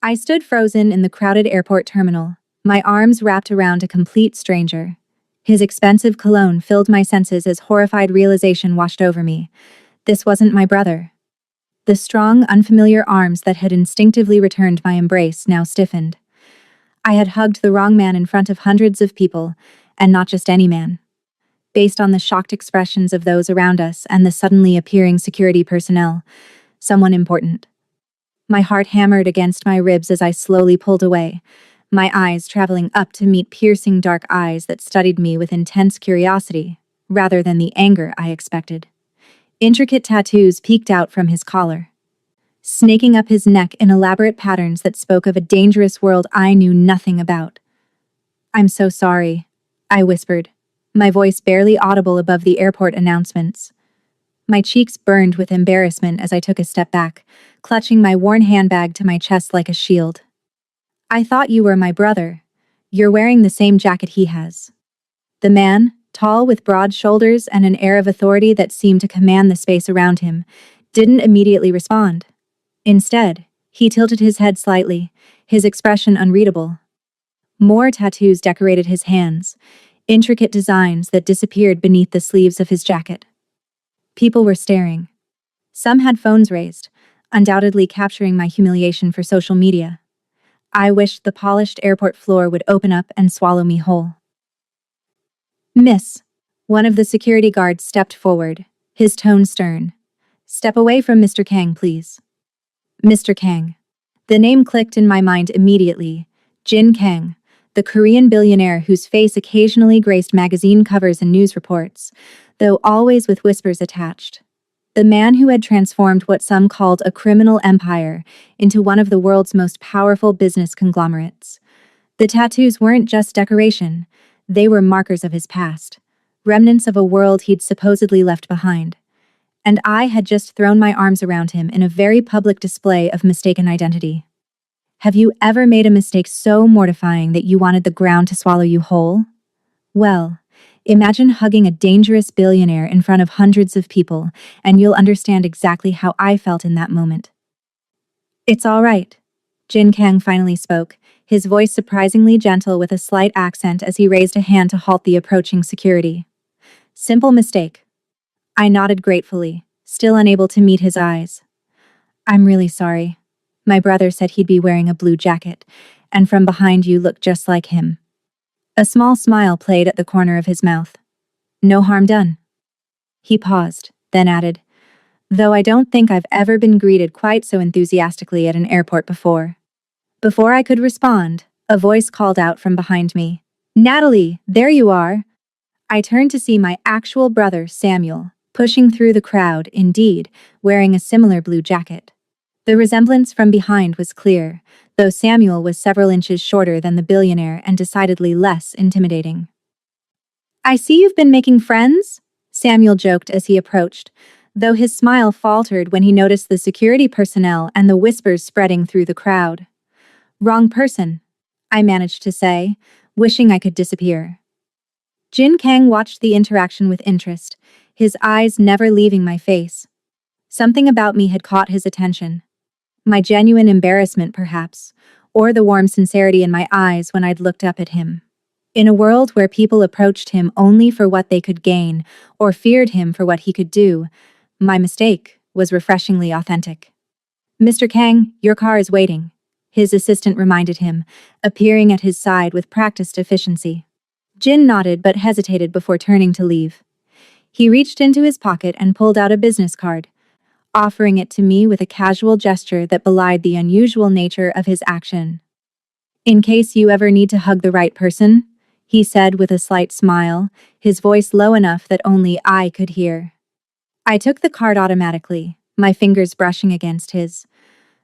I stood frozen in the crowded airport terminal, my arms wrapped around a complete stranger. His expensive cologne filled my senses as horrified realization washed over me. This wasn't my brother. The strong, unfamiliar arms that had instinctively returned my embrace now stiffened. I had hugged the wrong man in front of hundreds of people, and not just any man. Based on the shocked expressions of those around us and the suddenly appearing security personnel, someone important. My heart hammered against my ribs as I slowly pulled away, my eyes traveling up to meet piercing dark eyes that studied me with intense curiosity, rather than the anger I expected. Intricate tattoos peeked out from his collar, snaking up his neck in elaborate patterns that spoke of a dangerous world I knew nothing about. "I'm so sorry," I whispered, my voice barely audible above the airport announcements. My cheeks burned with embarrassment as I took a step back, clutching my worn handbag to my chest like a shield. "I thought you were my brother. You're wearing the same jacket he has." The man, tall with broad shoulders and an air of authority that seemed to command the space around him, didn't immediately respond. Instead, he tilted his head slightly, his expression unreadable. More tattoos decorated his hands, intricate designs that disappeared beneath the sleeves of his jacket. People were staring. Some had phones raised, undoubtedly capturing my humiliation for social media. I wished the polished airport floor would open up and swallow me whole. "Miss," one of the security guards stepped forward, his tone stern. "Step away from Mr. Kang, please." Mr. Kang. The name clicked in my mind immediately. Jin Kang, the Korean billionaire whose face occasionally graced magazine covers and news reports, though always with whispers attached. The man who had transformed what some called a criminal empire into one of the world's most powerful business conglomerates. The tattoos weren't just decoration, they were markers of his past, remnants of a world he'd supposedly left behind. And I had just thrown my arms around him in a very public display of mistaken identity. Have you ever made a mistake so mortifying that you wanted the ground to swallow you whole? Well, imagine hugging a dangerous billionaire in front of hundreds of people, and you'll understand exactly how I felt in that moment. "It's all right," Jin Kang finally spoke, his voice surprisingly gentle with a slight accent as he raised a hand to halt the approaching security. "Simple mistake." I nodded gratefully, still unable to meet his eyes. "I'm really sorry. My brother said he'd be wearing a blue jacket, and from behind you looked just like him." A small smile played at the corner of his mouth. "No harm done." He paused, then added, "Though I don't think I've ever been greeted quite so enthusiastically at an airport before." Before I could respond, a voice called out from behind me. "Natalie, there you are." I turned to see my actual brother, Samuel, pushing through the crowd, indeed, wearing a similar blue jacket. The resemblance from behind was clear, though Samuel was several inches shorter than the billionaire and decidedly less intimidating. "I see you've been making friends," Samuel joked as he approached, though his smile faltered when he noticed the security personnel and the whispers spreading through the crowd. "Wrong person," I managed to say, wishing I could disappear. Jin Kang watched the interaction with interest, his eyes never leaving my face. Something about me had caught his attention. My genuine embarrassment, perhaps, or the warm sincerity in my eyes when I'd looked up at him. In a world where people approached him only for what they could gain, or feared him for what he could do, my mistake was refreshingly authentic. "Mr. Kang, your car is waiting," his assistant reminded him, appearing at his side with practiced efficiency. Jin nodded but hesitated before turning to leave. He reached into his pocket and pulled out a business card, offering it to me with a casual gesture that belied the unusual nature of his action. "In case you ever need to hug the right person," he said with a slight smile, his voice low enough that only I could hear. I took the card automatically, my fingers brushing against his.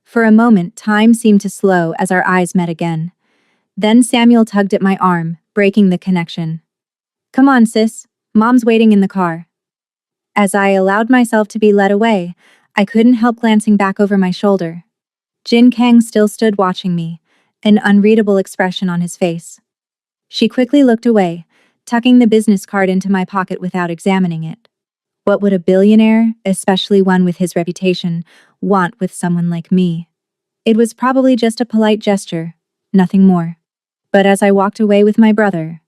For a moment, time seemed to slow as our eyes met again. Then Samuel tugged at my arm, breaking the connection. "Come on, sis. Mom's waiting in the car." As I allowed myself to be led away, I couldn't help glancing back over my shoulder. Jin Kang still stood watching me, an unreadable expression on his face. She quickly looked away, tucking the business card into my pocket without examining it. What would a billionaire, especially one with his reputation, want with someone like me? It was probably just a polite gesture, nothing more. But as I walked away with my brother,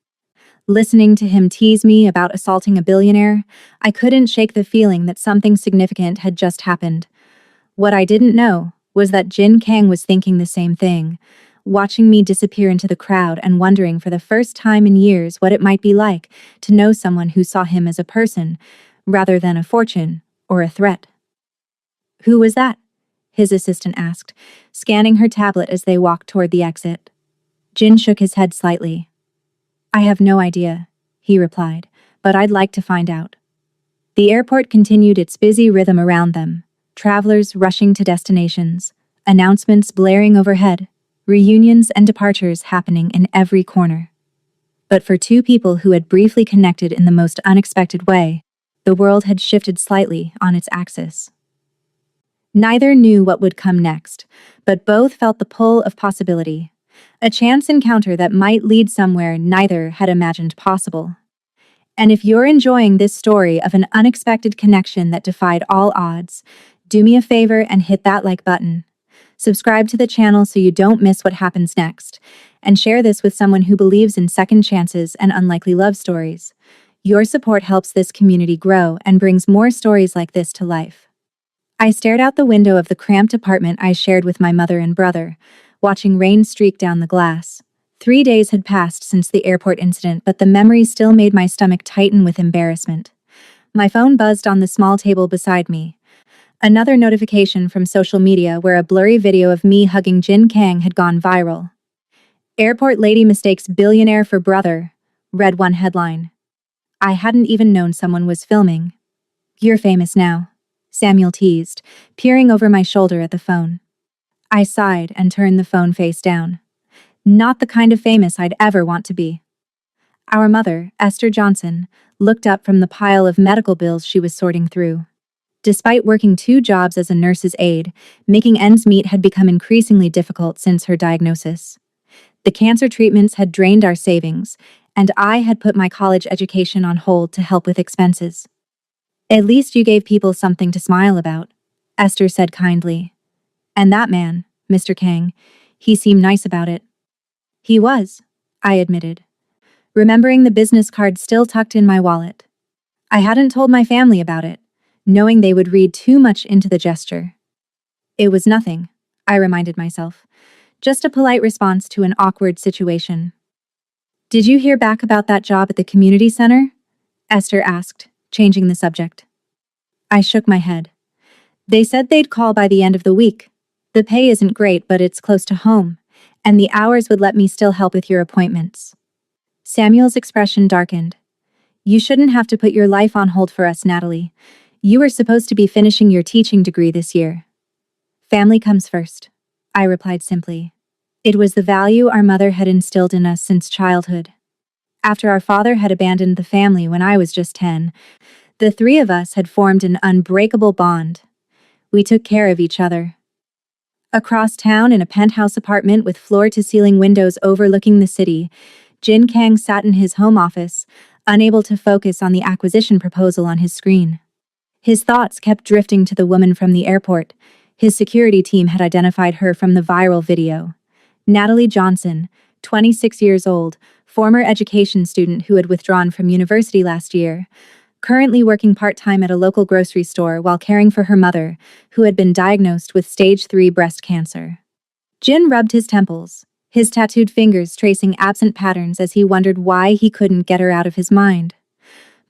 listening to him tease me about assaulting a billionaire, I couldn't shake the feeling that something significant had just happened. What I didn't know was that Jin Kang was thinking the same thing, watching me disappear into the crowd and wondering for the first time in years what it might be like to know someone who saw him as a person, rather than a fortune or a threat. "Who was that?" his assistant asked, scanning her tablet as they walked toward the exit. Jin shook his head slightly. "I have no idea," he replied, "but I'd like to find out." The airport continued its busy rhythm around them, travelers rushing to destinations, announcements blaring overhead, reunions and departures happening in every corner. But for two people who had briefly connected in the most unexpected way, the world had shifted slightly on its axis. Neither knew what would come next, but both felt the pull of possibility, a chance encounter that might lead somewhere neither had imagined possible. And if you're enjoying this story of an unexpected connection that defied all odds, do me a favor and hit that like button. Subscribe to the channel so you don't miss what happens next, and share this with someone who believes in second chances and unlikely love stories. Your support helps this community grow and brings more stories like this to life. I stared out the window of the cramped apartment I shared with my mother and brother, watching rain streak down the glass. 3 days had passed since the airport incident, but the memory still made my stomach tighten with embarrassment. My phone buzzed on the small table beside me. Another notification from social media where a blurry video of me hugging Jin Kang had gone viral. "Airport lady mistakes billionaire for brother," read one headline. I hadn't even known someone was filming. "You're famous now," Samuel teased, peering over my shoulder at the phone. I sighed and turned the phone face down. Not the kind of famous I'd ever want to be. Our mother, Esther Johnson, looked up from the pile of medical bills she was sorting through. Despite working 2 jobs as a nurse's aide, making ends meet had become increasingly difficult since her diagnosis. The cancer treatments had drained our savings, and I had put my college education on hold to help with expenses. "At least you gave people something to smile about," Esther said kindly. "And that man, Mr. Kang, he seemed nice about it." "He was," I admitted, remembering the business card still tucked in my wallet. I hadn't told my family about it, knowing they would read too much into the gesture. "It was nothing," I reminded myself, "just a polite response to an awkward situation." "Did you hear back about that job at the community center?" Esther asked, changing the subject. I shook my head. "They said they'd call by the end of the week. The pay isn't great, but it's close to home, and the hours would let me still help with your appointments." Samuel's expression darkened. "You shouldn't have to put your life on hold for us, Natalie. You were supposed to be finishing your teaching degree this year." "Family comes first," I replied simply. It was the value our mother had instilled in us since childhood. After our father had abandoned the family when I was just 10, the 3 of us had formed an unbreakable bond. We took care of each other. Across town in a penthouse apartment with floor-to-ceiling windows overlooking the city, Jin Kang sat in his home office, unable to focus on the acquisition proposal on his screen. His thoughts kept drifting to the woman from the airport. His security team had identified her from the viral video. Natalie Johnson, 26 years old, former education student who had withdrawn from university last year, currently working part-time at a local grocery store while caring for her mother, who had been diagnosed with stage 3 breast cancer. Jin rubbed his temples, his tattooed fingers tracing absent patterns as he wondered why he couldn't get her out of his mind.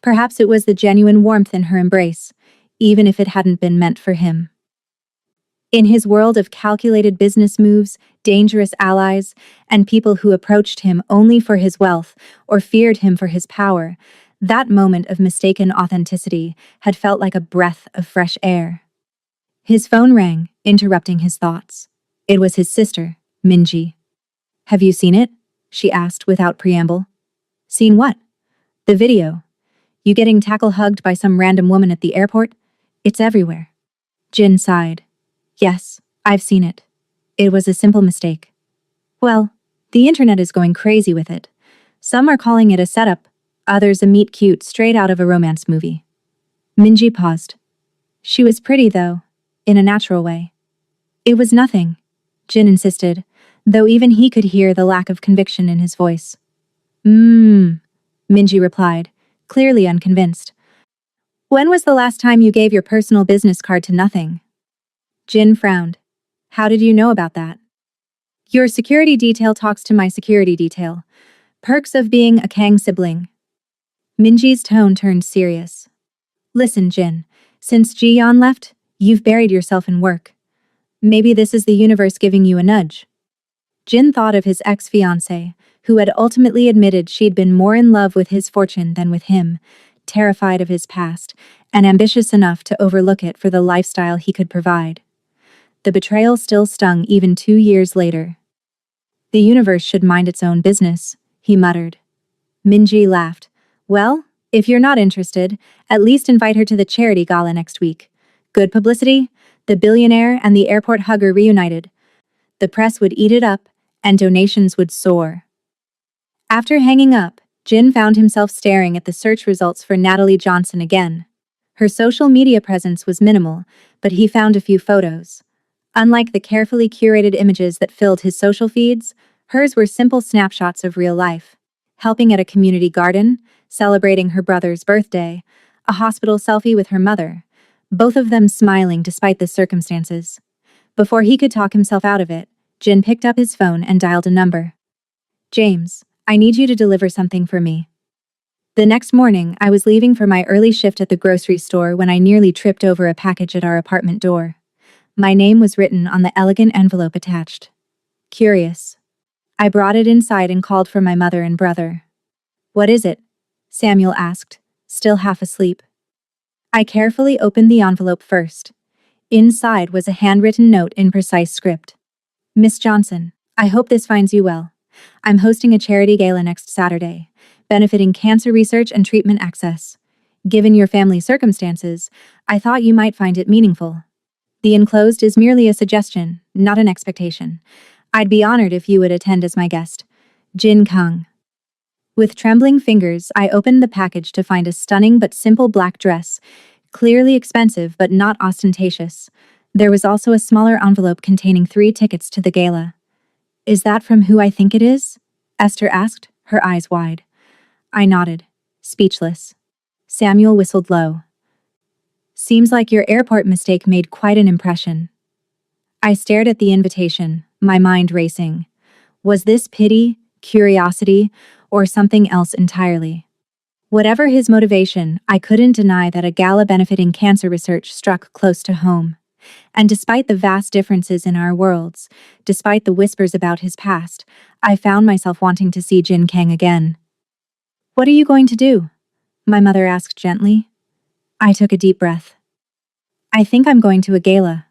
Perhaps it was the genuine warmth in her embrace, even if it hadn't been meant for him. In his world of calculated business moves, dangerous allies, and people who approached him only for his wealth or feared him for his power, that moment of mistaken authenticity had felt like a breath of fresh air. His phone rang, interrupting his thoughts. It was his sister, Minji. "Have you seen it?" she asked without preamble. "Seen what?" "The video. You getting tackle-hugged by some random woman at the airport? It's everywhere." Jin sighed. "Yes, I've seen it. It was a simple mistake. Well, the internet is going crazy with it. Some are calling it a setup, others a meet-cute straight out of a romance movie." Minji paused. "She was pretty, though, in a natural way." "It was nothing," Jin insisted, though even he could hear the lack of conviction in his voice. Minji replied, clearly unconvinced. When was the last time you gave your personal business card to nothing? Jin frowned. How did you know about that? Your security detail talks to my security detail. Perks of being a Kang sibling. Minji's tone turned serious. Listen, Jin. Since Ji-yeon left, you've buried yourself in work. Maybe this is the universe giving you a nudge. Jin thought of his ex-fiancée, who had ultimately admitted she'd been more in love with his fortune than with him, terrified of his past, and ambitious enough to overlook it for the lifestyle he could provide. The betrayal still stung even 2 years later. The universe should mind its own business, he muttered. Minji laughed. Well, if you're not interested, at least invite her to the charity gala next week. Good publicity, the billionaire and the airport hugger reunited. The press would eat it up, and donations would soar. After hanging up, Jin found himself staring at the search results for Natalie Johnson again. Her social media presence was minimal, but he found a few photos. Unlike the carefully curated images that filled his social feeds, hers were simple snapshots of real life. Helping at a community garden, celebrating her brother's birthday, a hospital selfie with her mother, both of them smiling despite the circumstances. Before he could talk himself out of it, Jin picked up his phone and dialed a number. James, I need you to deliver something for me. The next morning, I was leaving for my early shift at the grocery store when I nearly tripped over a package at our apartment door. My name was written on the elegant envelope attached. Curious. I brought it inside and called for my mother and brother. What is it? Samuel asked, still half asleep. I carefully opened the envelope first. Inside was a handwritten note in precise script. Miss Johnson, I hope this finds you well. I'm hosting a charity gala next Saturday, benefiting cancer research and treatment access. Given your family circumstances, I thought you might find it meaningful. The enclosed is merely a suggestion, not an expectation. I'd be honored if you would attend as my guest. Jin Kang. With trembling fingers, I opened the package to find a stunning but simple black dress, clearly expensive but not ostentatious. There was also a smaller envelope containing 3 tickets to the gala. Is that from who I think it is? Esther asked, her eyes wide. I nodded, speechless. Samuel whistled low. Seems like your airport mistake made quite an impression. I stared at the invitation, my mind racing. Was this pity, curiosity, or something else entirely? Whatever his motivation, I couldn't deny that a gala benefiting cancer research struck close to home. And despite the vast differences in our worlds, despite the whispers about his past, I found myself wanting to see Jin Kang again. What are you going to do? My mother asked gently. I took a deep breath. I think I'm going to a gala.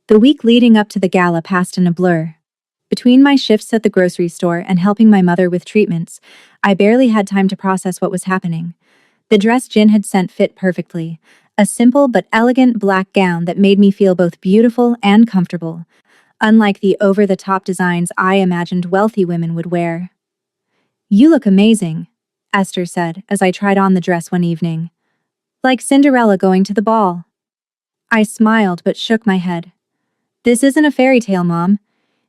The week leading up to the gala passed in a blur. Between my shifts at the grocery store and helping my mother with treatments, I barely had time to process what was happening. The dress Jin had sent fit perfectly, a simple but elegant black gown that made me feel both beautiful and comfortable, unlike the over-the-top designs I imagined wealthy women would wear. You look amazing, Esther said as I tried on the dress one evening. Like Cinderella going to the ball. I smiled but shook my head. This isn't a fairy tale, Mom.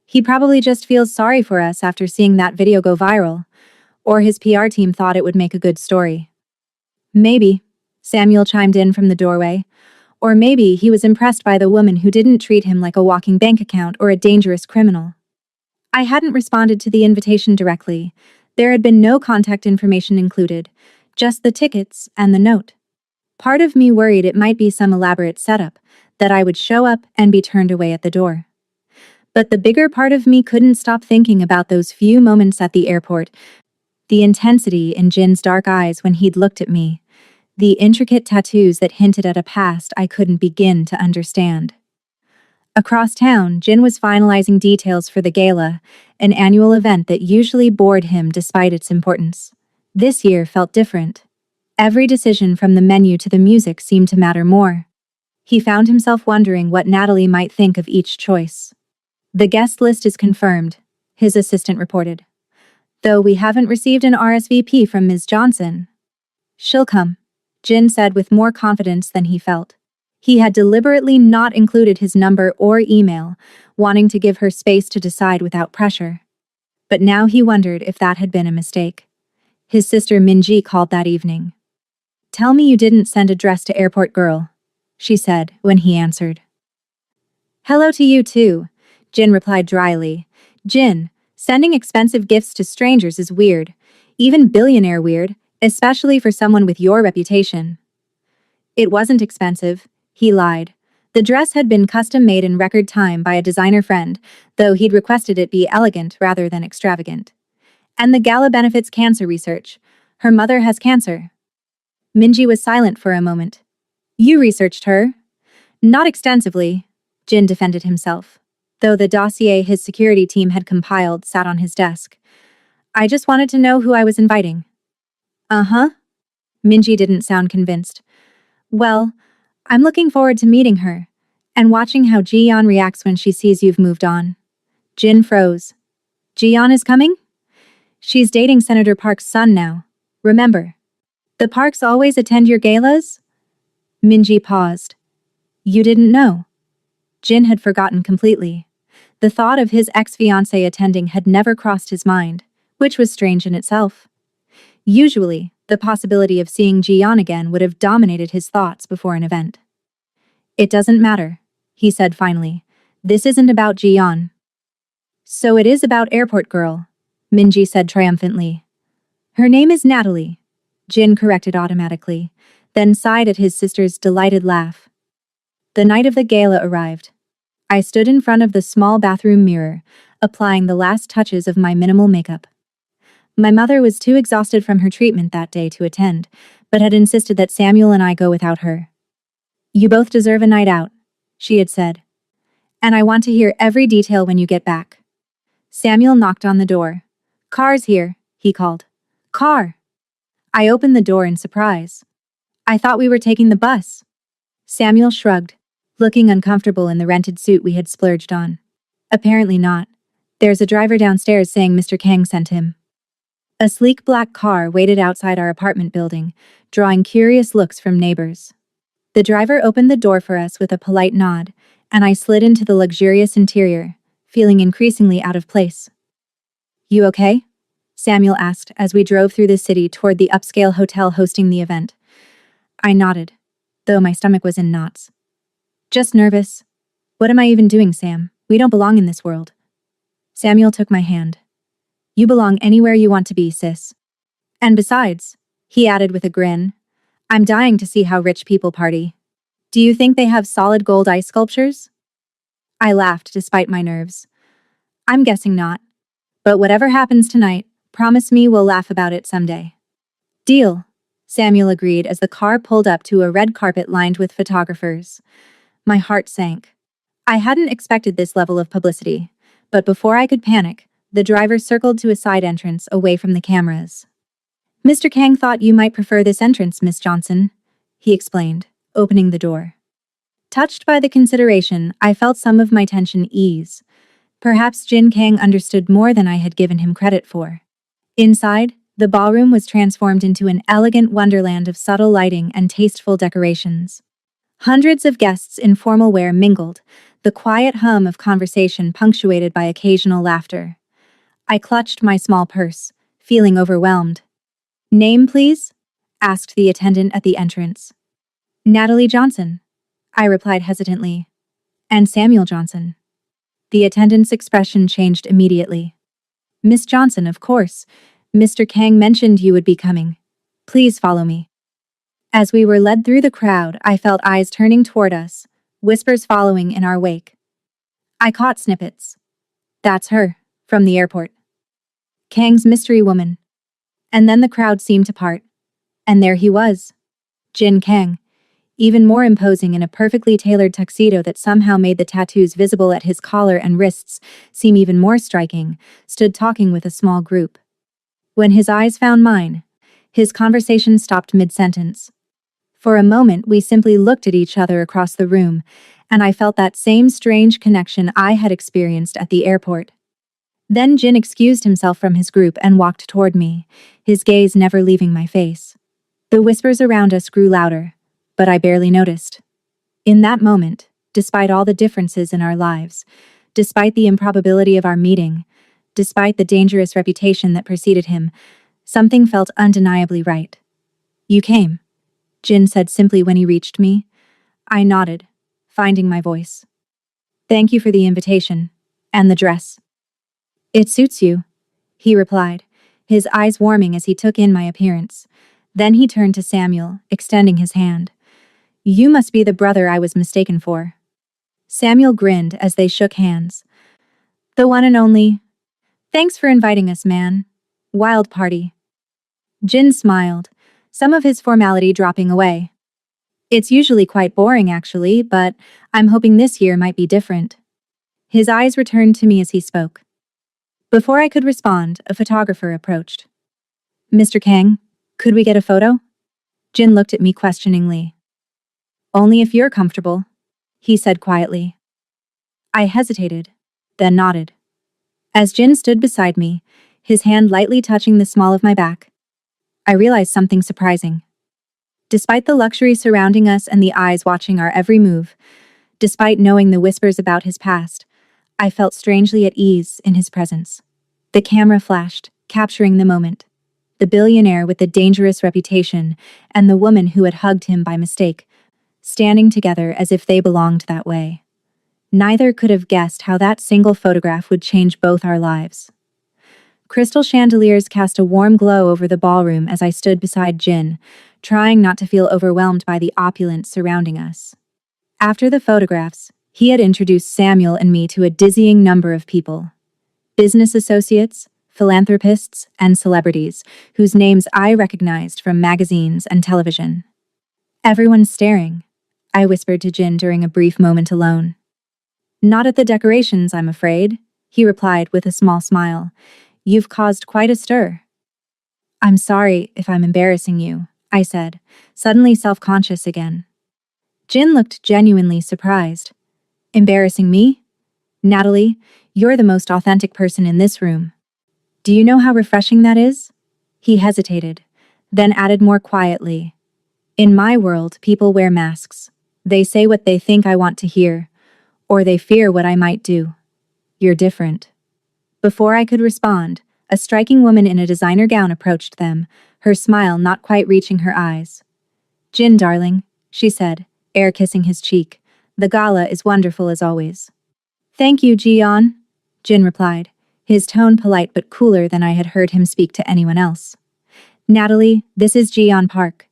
He probably just feels sorry for us after seeing that video go viral. Or his PR team thought it would make a good story. Maybe, Samuel chimed in from the doorway. Or maybe he was impressed by the woman who didn't treat him like a walking bank account or a dangerous criminal. I hadn't responded to the invitation directly. There had been no contact information included, just the tickets and the note. Part of me worried it might be some elaborate setup, that I would show up and be turned away at the door. But the bigger part of me couldn't stop thinking about those few moments at the airport, the intensity in Jin's dark eyes when he'd looked at me, the intricate tattoos that hinted at a past I couldn't begin to understand. Across town, Jin was finalizing details for the gala, an annual event that usually bored him despite its importance. This year felt different. Every decision from the menu to the music seemed to matter more. He found himself wondering what Natalie might think of each choice. The guest list is confirmed, his assistant reported. Though we haven't received an RSVP from Ms. Johnson. She'll come, Jin said with more confidence than he felt. He had deliberately not included his number or email, wanting to give her space to decide without pressure. But now he wondered if that had been a mistake. His sister Minji called that evening. "Tell me you didn't send a dress to airport girl," she said when he answered. "Hello to you too," Jin replied dryly. "Jin, sending expensive gifts to strangers is weird. Even billionaire weird, especially for someone with your reputation." "It wasn't expensive," he lied. The dress had been custom-made in record time by a designer friend, though he'd requested it be elegant rather than extravagant. "And the gala benefits cancer research. Her mother has cancer." Minji was silent for a moment. "You researched her?" "Not extensively," Jin defended himself, though the dossier his security team had compiled sat on his desk. "I just wanted to know who I was inviting." "Uh-huh." Minji didn't sound convinced. "Well, I'm looking forward to meeting her, and watching how Ji-yeon reacts when she sees you've moved on." Jin froze. "Ji-yeon is coming?" "She's dating Senator Park's son now. Remember? The Parks always attend your galas?" Minji paused. "You didn't know?" Jin had forgotten completely. The thought of his ex-fiancée attending had never crossed his mind, which was strange in itself. Usually, the possibility of seeing Ji-yeon again would have dominated his thoughts before an event. "It doesn't matter," he said finally. "This isn't about Ji-yeon." "So it is about airport girl," Minji said triumphantly. "Her name is Natalie," Jin corrected automatically, then sighed at his sister's delighted laugh. The night of the gala arrived. I stood in front of the small bathroom mirror, applying the last touches of my minimal makeup. My mother was too exhausted from her treatment that day to attend, but had insisted that Samuel and I go without her. "You both deserve a night out," she had said. "And I want to hear every detail when you get back." Samuel knocked on the door. "Car's here," he called. "Car." I opened the door in surprise. "I thought we were taking the bus." Samuel shrugged, looking uncomfortable in the rented suit we had splurged on. "Apparently not. There's a driver downstairs saying Mr. Kang sent him." A sleek black car waited outside our apartment building, drawing curious looks from neighbors. The driver opened the door for us with a polite nod, and I slid into the luxurious interior, feeling increasingly out of place. "You okay?" Samuel asked as we drove through the city toward the upscale hotel hosting the event. I nodded, though my stomach was in knots. "Just nervous." "What am I even doing, Sam? We don't belong in this world." Samuel took my hand. "You belong anywhere you want to be, sis. And besides," he added with a grin, "I'm dying to see how rich people party. Do you think they have solid gold ice sculptures?" I laughed despite my nerves. "I'm guessing not. But whatever happens tonight, promise me we'll laugh about it someday." "Deal," Samuel agreed as the car pulled up to a red carpet lined with photographers. My heart sank. I hadn't expected this level of publicity, but before I could panic, the driver circled to a side entrance away from the cameras. "Mr. Kang thought you might prefer this entrance, Miss Johnson," he explained, opening the door. Touched by the consideration, I felt some of my tension ease. Perhaps Jin Kang understood more than I had given him credit for. Inside, the ballroom was transformed into an elegant wonderland of subtle lighting and tasteful decorations. Hundreds of guests in formal wear mingled, the quiet hum of conversation punctuated by occasional laughter. I clutched my small purse, feeling overwhelmed. "Name, please?" asked the attendant at the entrance. "Natalie Johnson," I replied hesitantly. "And Samuel Johnson." The attendant's expression changed immediately. "Miss Johnson, of course. Mr. Kang mentioned you would be coming. Please follow me." As we were led through the crowd, I felt eyes turning toward us, whispers following in our wake. I caught snippets. "That's her, from the airport. Kang's mystery woman." And then the crowd seemed to part. And there he was. Jin Kang, even more imposing in a perfectly tailored tuxedo that somehow made the tattoos visible at his collar and wrists seem even more striking, stood talking with a small group. When his eyes found mine, his conversation stopped mid-sentence. For a moment we simply looked at each other across the room, and I felt that same strange connection I had experienced at the airport. Then Jin excused himself from his group and walked toward me, his gaze never leaving my face. The whispers around us grew louder, but I barely noticed. In that moment, despite all the differences in our lives, despite the improbability of our meeting, despite the dangerous reputation that preceded him, something felt undeniably right. "You came," Jin said simply when he reached me. I nodded, finding my voice. "Thank you for the invitation. And the dress." "It suits you," he replied, his eyes warming as he took in my appearance. Then he turned to Samuel, extending his hand. "You must be the brother I was mistaken for." Samuel grinned as they shook hands. "The one and only. Thanks for inviting us, man. Wild party." Jin smiled, some of his formality dropping away. "It's usually quite boring, actually, but I'm hoping this year might be different." His eyes returned to me as he spoke. Before I could respond, a photographer approached. "Mr. Kang, could we get a photo?" Jin looked at me questioningly. "Only if you're comfortable," he said quietly. I hesitated, then nodded. As Jin stood beside me, his hand lightly touching the small of my back, I realized something surprising. Despite the luxury surrounding us and the eyes watching our every move, despite knowing the whispers about his past, I felt strangely at ease in his presence. The camera flashed, capturing the moment. The billionaire with the dangerous reputation and the woman who had hugged him by mistake, standing together as if they belonged that way. Neither could have guessed how that single photograph would change both our lives. Crystal chandeliers cast a warm glow over the ballroom as I stood beside Jin, trying not to feel overwhelmed by the opulence surrounding us. After the photographs, he had introduced Samuel and me to a dizzying number of people. Business associates, philanthropists, and celebrities, whose names I recognized from magazines and television. "Everyone's staring," I whispered to Jin during a brief moment alone. "Not at the decorations, I'm afraid," he replied with a small smile. "You've caused quite a stir." "I'm sorry if I'm embarrassing you," I said, suddenly self-conscious again. Jin looked genuinely surprised. "Embarrassing me? Natalie, you're the most authentic person in this room. Do you know how refreshing that is?" He hesitated, then added more quietly. "In my world, people wear masks. They say what they think I want to hear, or they fear what I might do. You're different." Before I could respond, a striking woman in a designer gown approached them, her smile not quite reaching her eyes. "Jin, darling," she said, air kissing his cheek. "The gala is wonderful as always." "Thank you, Ji-yeon," Jin replied, his tone polite but cooler than I had heard him speak to anyone else. "Natalie, this is Ji-yeon Park.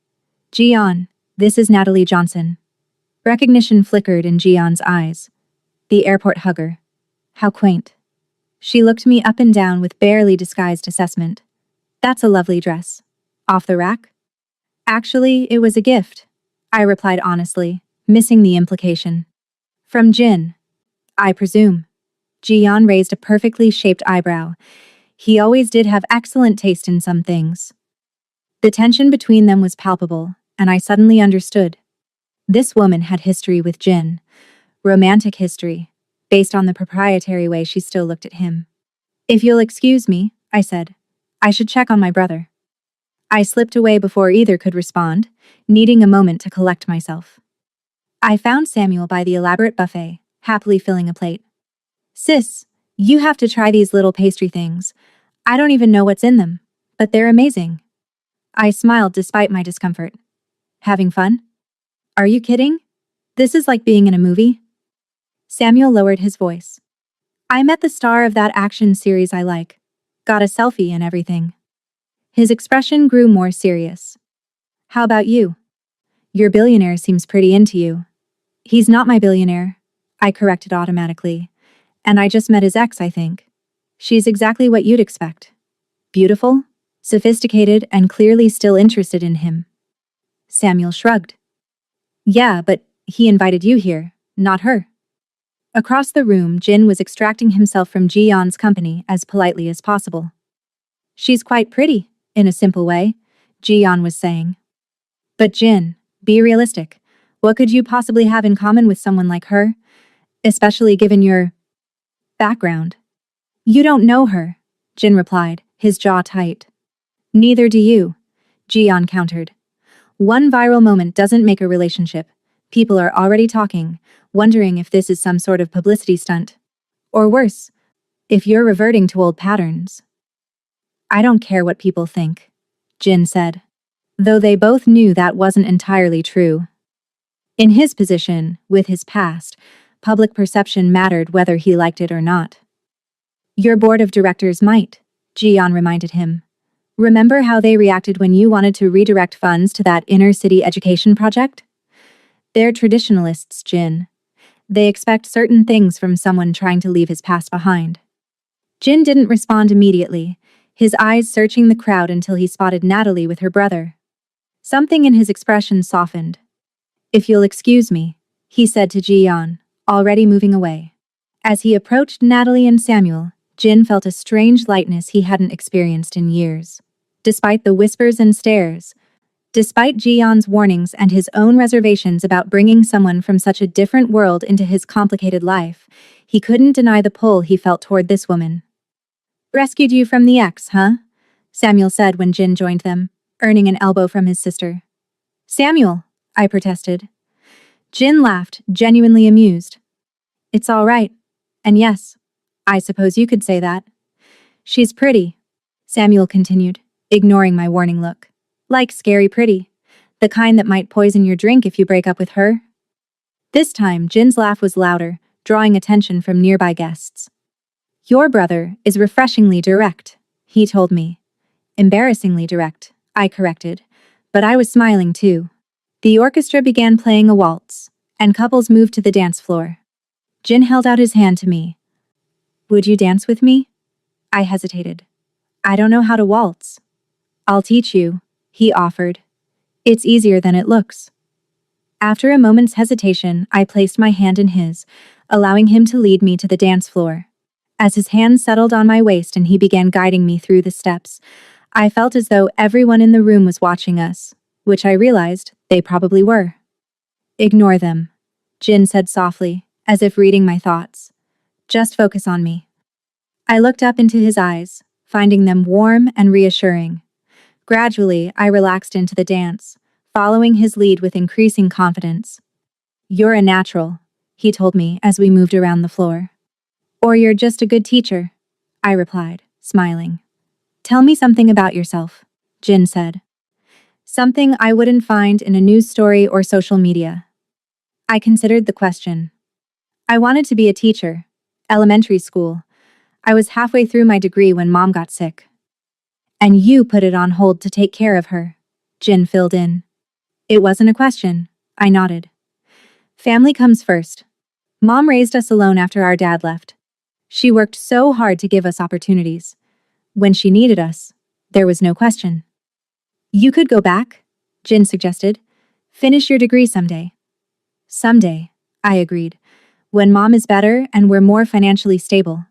Ji-yeon, this is Natalie Johnson." Recognition flickered in Ji-yeon's eyes. The airport hugger. How quaint. She looked me up and down with barely disguised assessment. "That's a lovely dress. Off the rack?" "Actually, it was a gift," I replied honestly, missing the implication. "From Jin, I presume." Ji-yeon raised a perfectly shaped eyebrow. He always did have excellent taste in some things. The tension between them was palpable, and I suddenly understood. This woman had history with Jin. Romantic history, based on the proprietary way she still looked at him. "If you'll excuse me," I said, "I should check on my brother." I slipped away before either could respond, needing a moment to collect myself. I found Samuel by the elaborate buffet, happily filling a plate. "Sis, you have to try these little pastry things. I don't even know what's in them, but they're amazing." I smiled despite my discomfort. "Having fun? Are you kidding? This is like being in a movie." Samuel lowered his voice. "I met the star of that action series I like. Got a selfie and everything." His expression grew more serious. "How about you? Your billionaire seems pretty into you." "He's not my billionaire," I corrected automatically. "And I just met his ex, I think. She's exactly what you'd expect. Beautiful, sophisticated, and clearly still interested in him." Samuel shrugged. "Yeah, but he invited you here, not her." Across the room, Jin was extracting himself from Ji-yeon's company as politely as possible. "She's quite pretty, in a simple way," Ji-yeon was saying. "But Jin, be realistic. What could you possibly have in common with someone like her? Especially given your background." "You don't know her," Jin replied, his jaw tight. "Neither do you," Ji-yeon countered. "One viral moment doesn't make a relationship. People are already talking, wondering if this is some sort of publicity stunt. Or worse, if you're reverting to old patterns. I don't care what people think, Jin said. Though they both knew that wasn't entirely true. In his position, with his past, public perception mattered whether he liked it or not. Your board of directors might, Jian reminded him. Remember how they reacted when you wanted to redirect funds to that inner-city education project? They're traditionalists, Jin. They expect certain things from someone trying to leave his past behind. Jin didn't respond immediately, his eyes searching the crowd until he spotted Natalie with her brother. Something in his expression softened. If you'll excuse me, he said to Jian, already moving away. As he approached Natalie and Samuel, Jin felt a strange lightness he hadn't experienced in years. Despite the whispers and stares, despite Jian's warnings and his own reservations about bringing someone from such a different world into his complicated life, he couldn't deny the pull he felt toward this woman. Rescued you from the ex, huh? Samuel said when Jin joined them, earning an elbow from his sister. Samuel, I protested. Jin laughed, genuinely amused. It's all right. And yes, I suppose you could say that. She's pretty, Samuel continued, ignoring my warning look. Like scary pretty. The kind that might poison your drink if you break up with her. This time, Jin's laugh was louder, drawing attention from nearby guests. Your brother is refreshingly direct, he told me. Embarrassingly direct, I corrected, but I was smiling too. The orchestra began playing a waltz, and couples moved to the dance floor. Jin held out his hand to me. Would you dance with me? I hesitated. I don't know how to waltz. I'll teach you, he offered. It's easier than it looks. After a moment's hesitation, I placed my hand in his, allowing him to lead me to the dance floor. As his hand settled on my waist and he began guiding me through the steps, I felt as though everyone in the room was watching us, which I realized they probably were. Ignore them, Jin said softly, as if reading my thoughts. Just focus on me. I looked up into his eyes, finding them warm and reassuring. Gradually, I relaxed into the dance, following his lead with increasing confidence. You're a natural, he told me as we moved around the floor. Or you're just a good teacher, I replied, smiling. Tell me something about yourself, Jin said. Something I wouldn't find in a news story or social media. I considered the question. I wanted to be a teacher. Elementary school. I was halfway through my degree when Mom got sick. And you put it on hold to take care of her, Jin filled in. It wasn't a question, I nodded. Family comes first. Mom raised us alone after our dad left. She worked so hard to give us opportunities. When she needed us, there was no question. You could go back, Jin suggested. Finish your degree someday. Someday, I agreed. When Mom is better and we're more financially stable.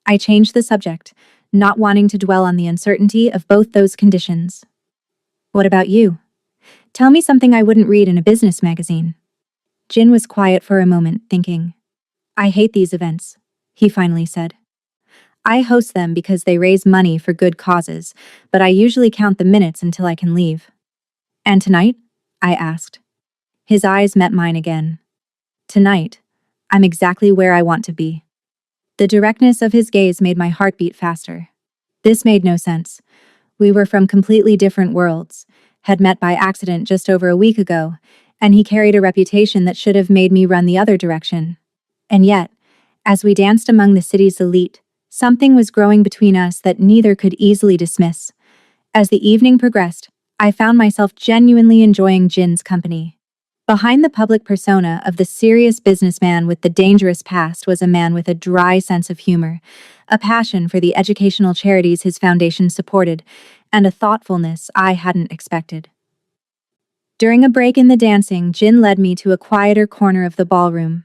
I changed the subject, not wanting to dwell on the uncertainty of both those conditions. What about you? Tell me something I wouldn't read in a business magazine. Jin was quiet for a moment, thinking. I hate these events, he finally said. I host them because they raise money for good causes, but I usually count the minutes until I can leave. And tonight? I asked. His eyes met mine again. Tonight, I'm exactly where I want to be. The directness of his gaze made my heart beat faster. This made no sense. We were from completely different worlds, had met by accident just over a week ago, and he carried a reputation that should have made me run the other direction. And yet, as we danced among the city's elite, something was growing between us that neither could easily dismiss. As the evening progressed, I found myself genuinely enjoying Jin's company. Behind the public persona of the serious businessman with the dangerous past was a man with a dry sense of humor, a passion for the educational charities his foundation supported, and a thoughtfulness I hadn't expected. During a break in the dancing, Jin led me to a quieter corner of the ballroom.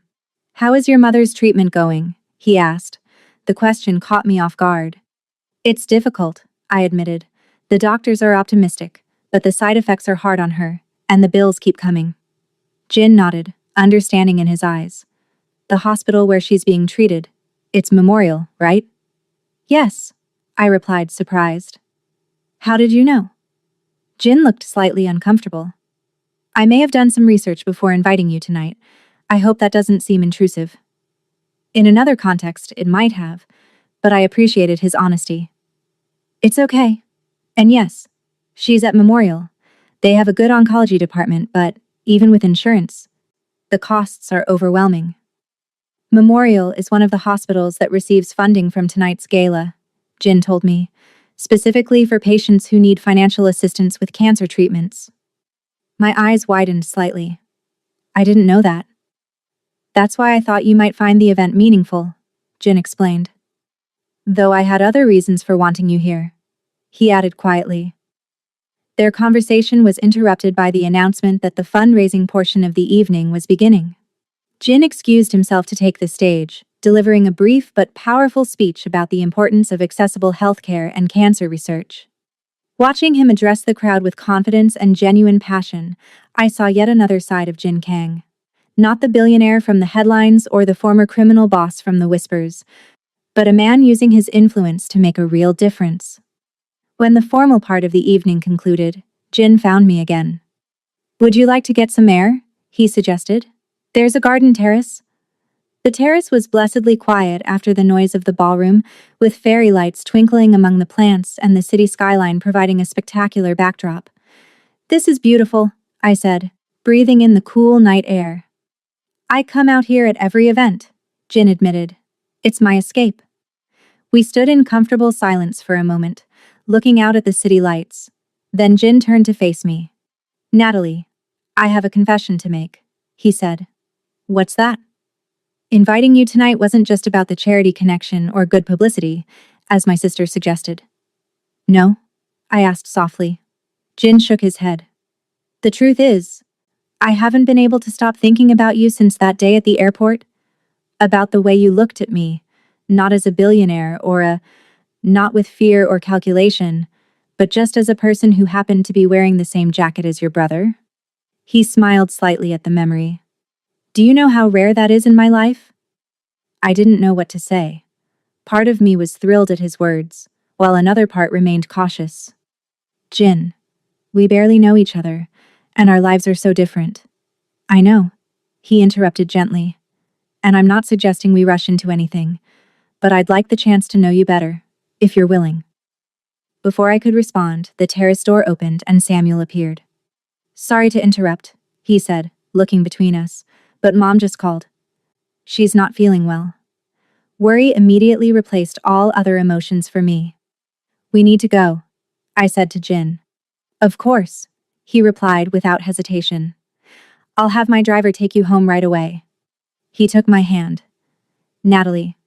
How is your mother's treatment going? He asked. The question caught me off guard. It's difficult, I admitted. The doctors are optimistic, but the side effects are hard on her, and the bills keep coming. Jin nodded, understanding in his eyes. The hospital where she's being treated. It's Memorial, right? Yes, I replied, surprised. How did you know? Jin looked slightly uncomfortable. I may have done some research before inviting you tonight. I hope that doesn't seem intrusive. In another context, it might have, but I appreciated his honesty. It's okay. And yes, she's at Memorial. They have a good oncology department, but even with insurance, the costs are overwhelming. Memorial is one of the hospitals that receives funding from tonight's gala, Jin told me, specifically for patients who need financial assistance with cancer treatments. My eyes widened slightly. I didn't know that. That's why I thought you might find the event meaningful, Jin explained. Though I had other reasons for wanting you here, he added quietly. Their conversation was interrupted by the announcement that the fundraising portion of the evening was beginning. Jin excused himself to take the stage, delivering a brief but powerful speech about the importance of accessible healthcare and cancer research. Watching him address the crowd with confidence and genuine passion, I saw yet another side of Jin Kang. Not the billionaire from the headlines or the former criminal boss from the whispers, but a man using his influence to make a real difference. When the formal part of the evening concluded, Jin found me again. Would you like to get some air? He suggested. There's a garden terrace. The terrace was blessedly quiet after the noise of the ballroom, with fairy lights twinkling among the plants and the city skyline providing a spectacular backdrop. This is beautiful, I said, breathing in the cool night air. I come out here at every event, Jin admitted. It's my escape. We stood in comfortable silence for a moment, looking out at the city lights. Then Jin turned to face me. Natalie, I have a confession to make, he said. What's that? Inviting you tonight wasn't just about the charity connection or good publicity, as my sister suggested. No? I asked softly. Jin shook his head. The truth is, I haven't been able to stop thinking about you since that day at the airport. About the way you looked at me, not as a billionaire or not with fear or calculation, but just as a person who happened to be wearing the same jacket as your brother. He smiled slightly at the memory. Do you know how rare that is in my life? I didn't know what to say. Part of me was thrilled at his words, while another part remained cautious. Jin, we barely know each other, and our lives are so different. I know, he interrupted gently. And I'm not suggesting we rush into anything, but I'd like the chance to know you better, if you're willing. Before I could respond, the terrace door opened and Samuel appeared. Sorry to interrupt, he said, looking between us, but Mom just called. She's not feeling well. Worry immediately replaced all other emotions for me. We need to go, I said to Jin. Of course, he replied without hesitation. I'll have my driver take you home right away. He took my hand. Natalie,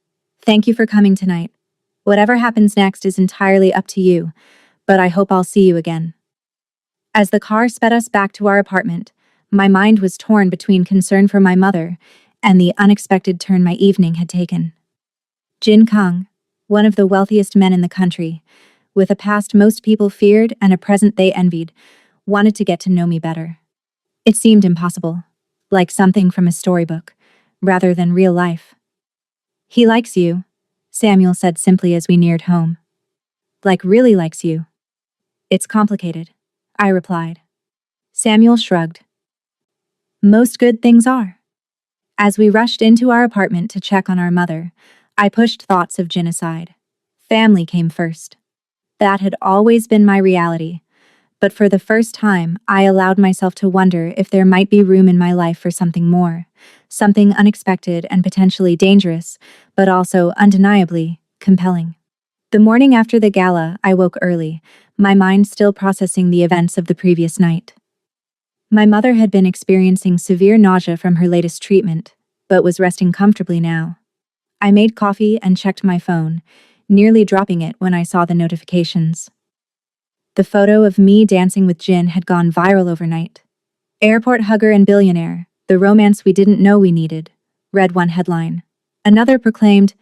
thank you for coming tonight. Whatever happens next is entirely up to you, but I hope I'll see you again. As the car sped us back to our apartment, my mind was torn between concern for my mother and the unexpected turn my evening had taken. Jin Kang, one of the wealthiest men in the country, with a past most people feared and a present they envied, wanted to get to know me better. It seemed impossible, like something from a storybook, rather than real life. He likes you, Samuel said simply as we neared home. Like really likes you. It's complicated, I replied. Samuel shrugged. Most good things are. As we rushed into our apartment to check on our mother, I pushed thoughts of Jin aside. Family came first. That had always been my reality, but for the first time, I allowed myself to wonder if there might be room in my life for something more, something unexpected and potentially dangerous, but also undeniably compelling. The morning after the gala, I woke early, my mind still processing the events of the previous night. My mother had been experiencing severe nausea from her latest treatment, but was resting comfortably now. I made coffee and checked my phone, nearly dropping it when I saw the notifications. The photo of me dancing with Jin had gone viral overnight. Airport hugger and billionaire, the romance we didn't know we needed, read one headline. Another proclaimed,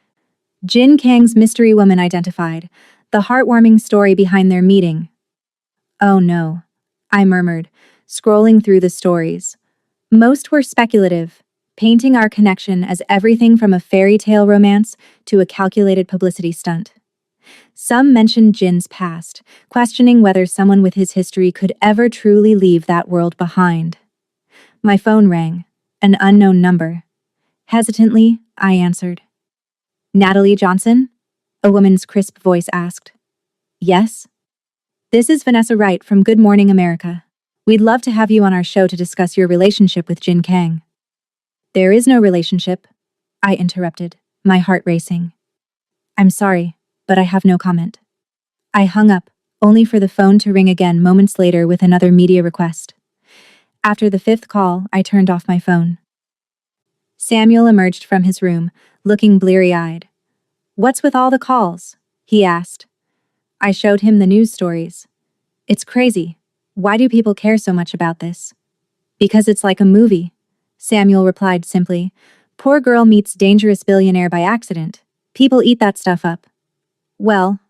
Jin Kang's mystery woman identified, the heartwarming story behind their meeting. Oh no, I murmured, scrolling through the stories. Most were speculative, painting our connection as everything from a fairy tale romance to a calculated publicity stunt. Some mentioned Jin's past, questioning whether someone with his history could ever truly leave that world behind. My phone rang. An unknown number. Hesitantly, I answered. Natalie Johnson? A woman's crisp voice asked. Yes? This is Vanessa Wright from Good Morning America. We'd love to have you on our show to discuss your relationship with Jin Kang. There is no relationship, I interrupted, my heart racing. I'm sorry, but I have no comment. I hung up, only for the phone to ring again moments later with another media request. After the fifth call, I turned off my phone. Samuel emerged from his room, looking bleary-eyed. What's with all the calls? He asked. I showed him the news stories. It's crazy. Why do people care so much about this? Because it's like a movie, Samuel replied simply. Poor girl meets dangerous billionaire by accident. People eat that stuff up. Well,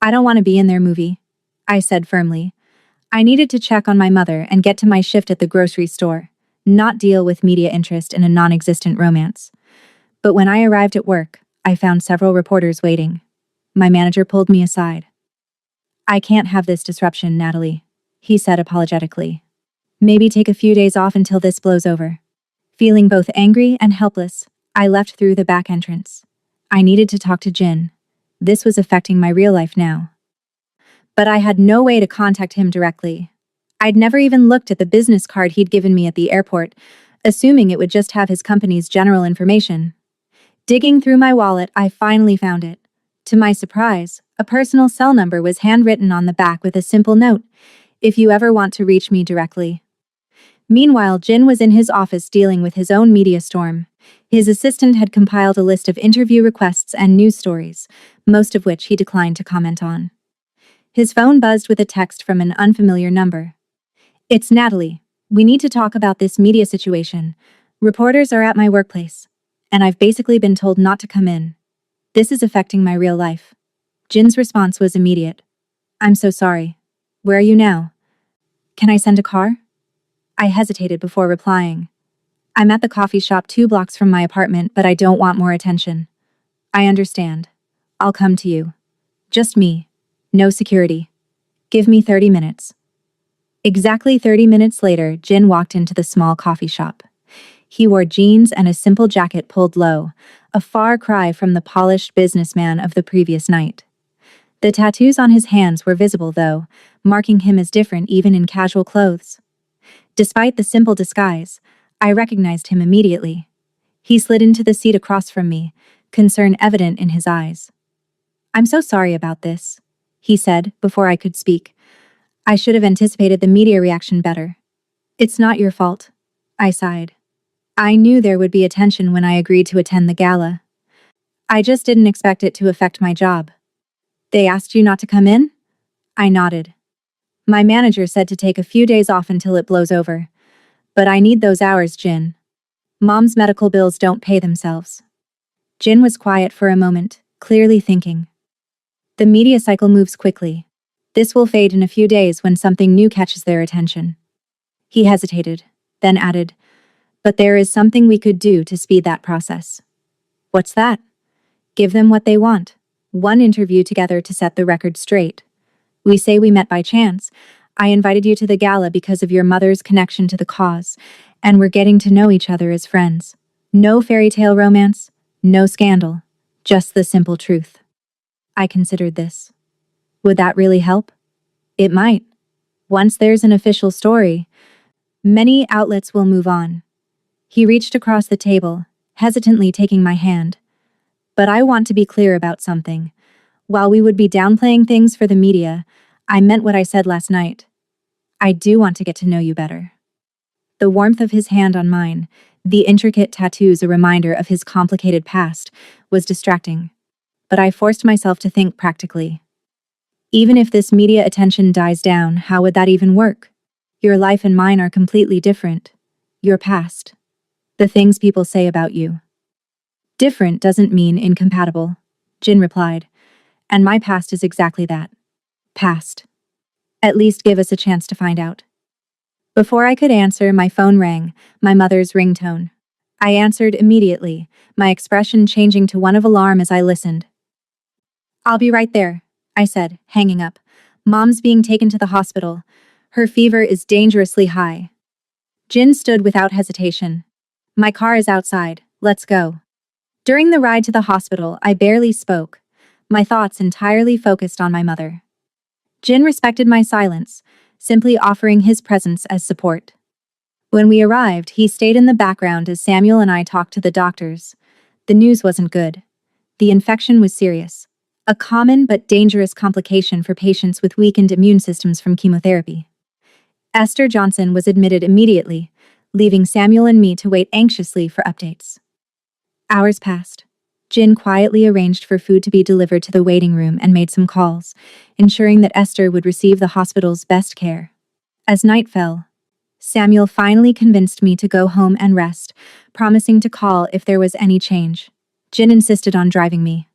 I don't want to be in their movie, I said firmly. I needed to check on my mother and get to my shift at the grocery store, not deal with media interest in a non-existent romance. But when I arrived at work, I found several reporters waiting. My manager pulled me aside. I can't have this disruption, Natalie, he said apologetically. Maybe take a few days off until this blows over. Feeling both angry and helpless, I left through the back entrance. I needed to talk to Jin. This was affecting my real life now. But I had no way to contact him directly. I'd never even looked at the business card he'd given me at the airport, assuming it would just have his company's general information. Digging through my wallet, I finally found it. To my surprise, a personal cell number was handwritten on the back with a simple note, if you ever want to reach me directly. Meanwhile, Jin was in his office dealing with his own media storm. His assistant had compiled a list of interview requests and news stories, most of which he declined to comment on. His phone buzzed with a text from an unfamiliar number. It's Natalie. We need to talk about this media situation. Reporters are at my workplace, and I've basically been told not to come in. This is affecting my real life. Jin's response was immediate. I'm so sorry. Where are you now? Can I send a car? I hesitated before replying. I'm at the coffee shop 2 blocks from my apartment, but I don't want more attention. I understand. I'll come to you. Just me. No security. Give me 30 minutes. Exactly 30 minutes later, Jin walked into the small coffee shop. He wore jeans and a simple jacket pulled low, a far cry from the polished businessman of the previous night. The tattoos on his hands were visible, though, marking him as different even in casual clothes. Despite the simple disguise, I recognized him immediately. He slid into the seat across from me, concern evident in his eyes. I'm so sorry about this, he said before I could speak. I should have anticipated the media reaction better. It's not your fault, I sighed. I knew there would be attention when I agreed to attend the gala. I just didn't expect it to affect my job. They asked you not to come in? I nodded. My manager said to take a few days off until it blows over. But I need those hours, Jin. Mom's medical bills don't pay themselves. Jin was quiet for a moment, clearly thinking. The media cycle moves quickly. This will fade in a few days when something new catches their attention. He hesitated, then added, but there is something we could do to speed that process. What's that? Give them what they want. One interview together to set the record straight. We say we met by chance. I invited you to the gala because of your mother's connection to the cause, and we're getting to know each other as friends. No fairy tale romance, no scandal, just the simple truth. I considered this. Would that really help? It might. Once there's an official story, many outlets will move on. He reached across the table, hesitantly taking my hand. But I want to be clear about something. While we would be downplaying things for the media, I meant what I said last night. I do want to get to know you better. The warmth of his hand on mine, the intricate tattoos a reminder of his complicated past, was distracting. But I forced myself to think practically. Even if this media attention dies down, how would that even work? Your life and mine are completely different. Your past. The things people say about you. Different doesn't mean incompatible, Jin replied. And my past is exactly that. Past. At least give us a chance to find out. Before I could answer, my phone rang, my mother's ringtone. I answered immediately, my expression changing to one of alarm as I listened. I'll be right there, I said, hanging up. Mom's being taken to the hospital. Her fever is dangerously high. Jin stood without hesitation. My car is outside, let's go. During the ride to the hospital, I barely spoke, my thoughts entirely focused on my mother. Jin respected my silence, simply offering his presence as support. When we arrived, he stayed in the background as Samuel and I talked to the doctors. The news wasn't good. The infection was serious, a common but dangerous complication for patients with weakened immune systems from chemotherapy. Esther Johnson was admitted immediately, leaving Samuel and me to wait anxiously for updates. Hours passed. Jin quietly arranged for food to be delivered to the waiting room and made some calls, ensuring that Esther would receive the hospital's best care. As night fell, Samuel finally convinced me to go home and rest, promising to call if there was any change. Jin insisted on driving me.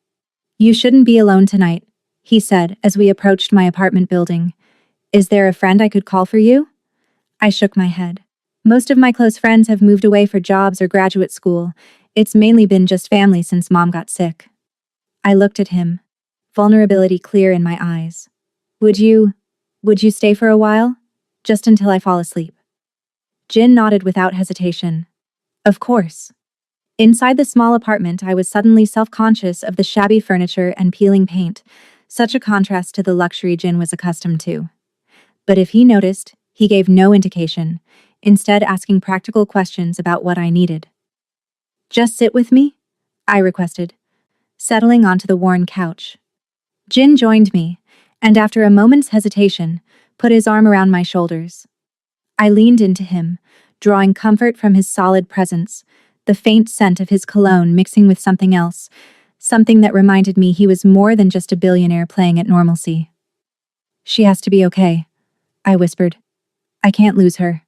You shouldn't be alone tonight, he said as we approached my apartment building. Is there a friend I could call for you? I shook my head. Most of my close friends have moved away for jobs or graduate school. It's mainly been just family since Mom got sick. I looked at him, vulnerability clear in my eyes. Would you stay for a while? Just until I fall asleep. Jin nodded without hesitation. Of course. Inside the small apartment, I was suddenly self-conscious of the shabby furniture and peeling paint, such a contrast to the luxury Jin was accustomed to. But if he noticed, he gave no indication, instead asking practical questions about what I needed. Just sit with me? I requested, settling onto the worn couch. Jin joined me, and after a moment's hesitation, put his arm around my shoulders. I leaned into him, drawing comfort from his solid presence, the faint scent of his cologne mixing with something else, something that reminded me he was more than just a billionaire playing at normalcy. She has to be okay, I whispered. I can't lose her.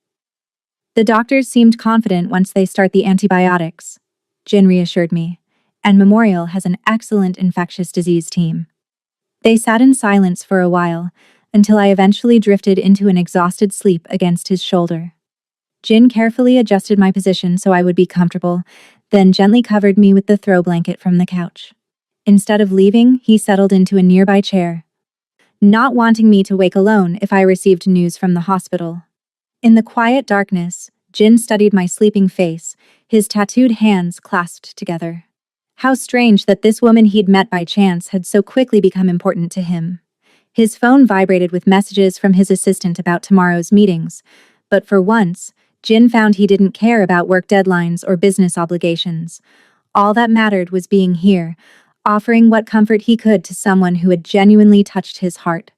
The doctors seemed confident once they start the antibiotics, Jin reassured me, and Memorial has an excellent infectious disease team. They sat in silence for a while, until I eventually drifted into an exhausted sleep against his shoulder. Jin carefully adjusted my position so I would be comfortable, then gently covered me with the throw blanket from the couch. Instead of leaving, he settled into a nearby chair, not wanting me to wake alone if I received news from the hospital. In the quiet darkness, Jin studied my sleeping face, his tattooed hands clasped together. How strange that this woman he'd met by chance had so quickly become important to him. His phone vibrated with messages from his assistant about tomorrow's meetings, but for once, Jin found he didn't care about work deadlines or business obligations. All that mattered was being here, offering what comfort he could to someone who had genuinely touched his heart.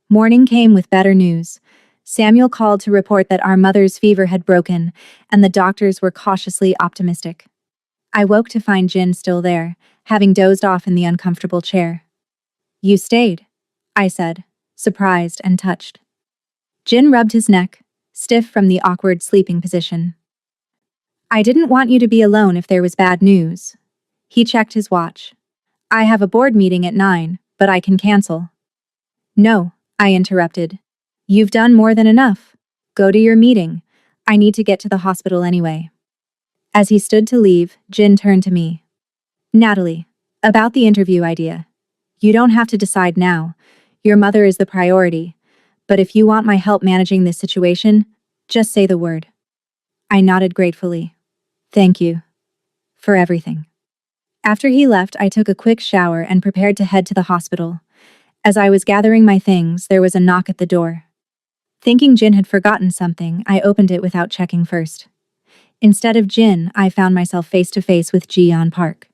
Morning came with better news. Samuel called to report that our mother's fever had broken, and the doctors were cautiously optimistic. I woke to find Jin still there, having dozed off in the uncomfortable chair. You stayed, I said, surprised and touched. Jin rubbed his neck, stiff from the awkward sleeping position. I didn't want you to be alone if there was bad news. He checked his watch. I have a board meeting at 9, but I can cancel. No, I interrupted. You've done more than enough. Go to your meeting. I need to get to the hospital anyway. As he stood to leave, Jin turned to me. Natalie, about the interview idea. You don't have to decide now. Your mother is the priority. But if you want my help managing this situation, just say the word. I nodded gratefully. Thank you. For everything. After he left, I took a quick shower and prepared to head to the hospital. As I was gathering my things, there was a knock at the door. Thinking Jin had forgotten something, I opened it without checking first. Instead of Jin, I found myself face to face with Ji-yeon Park.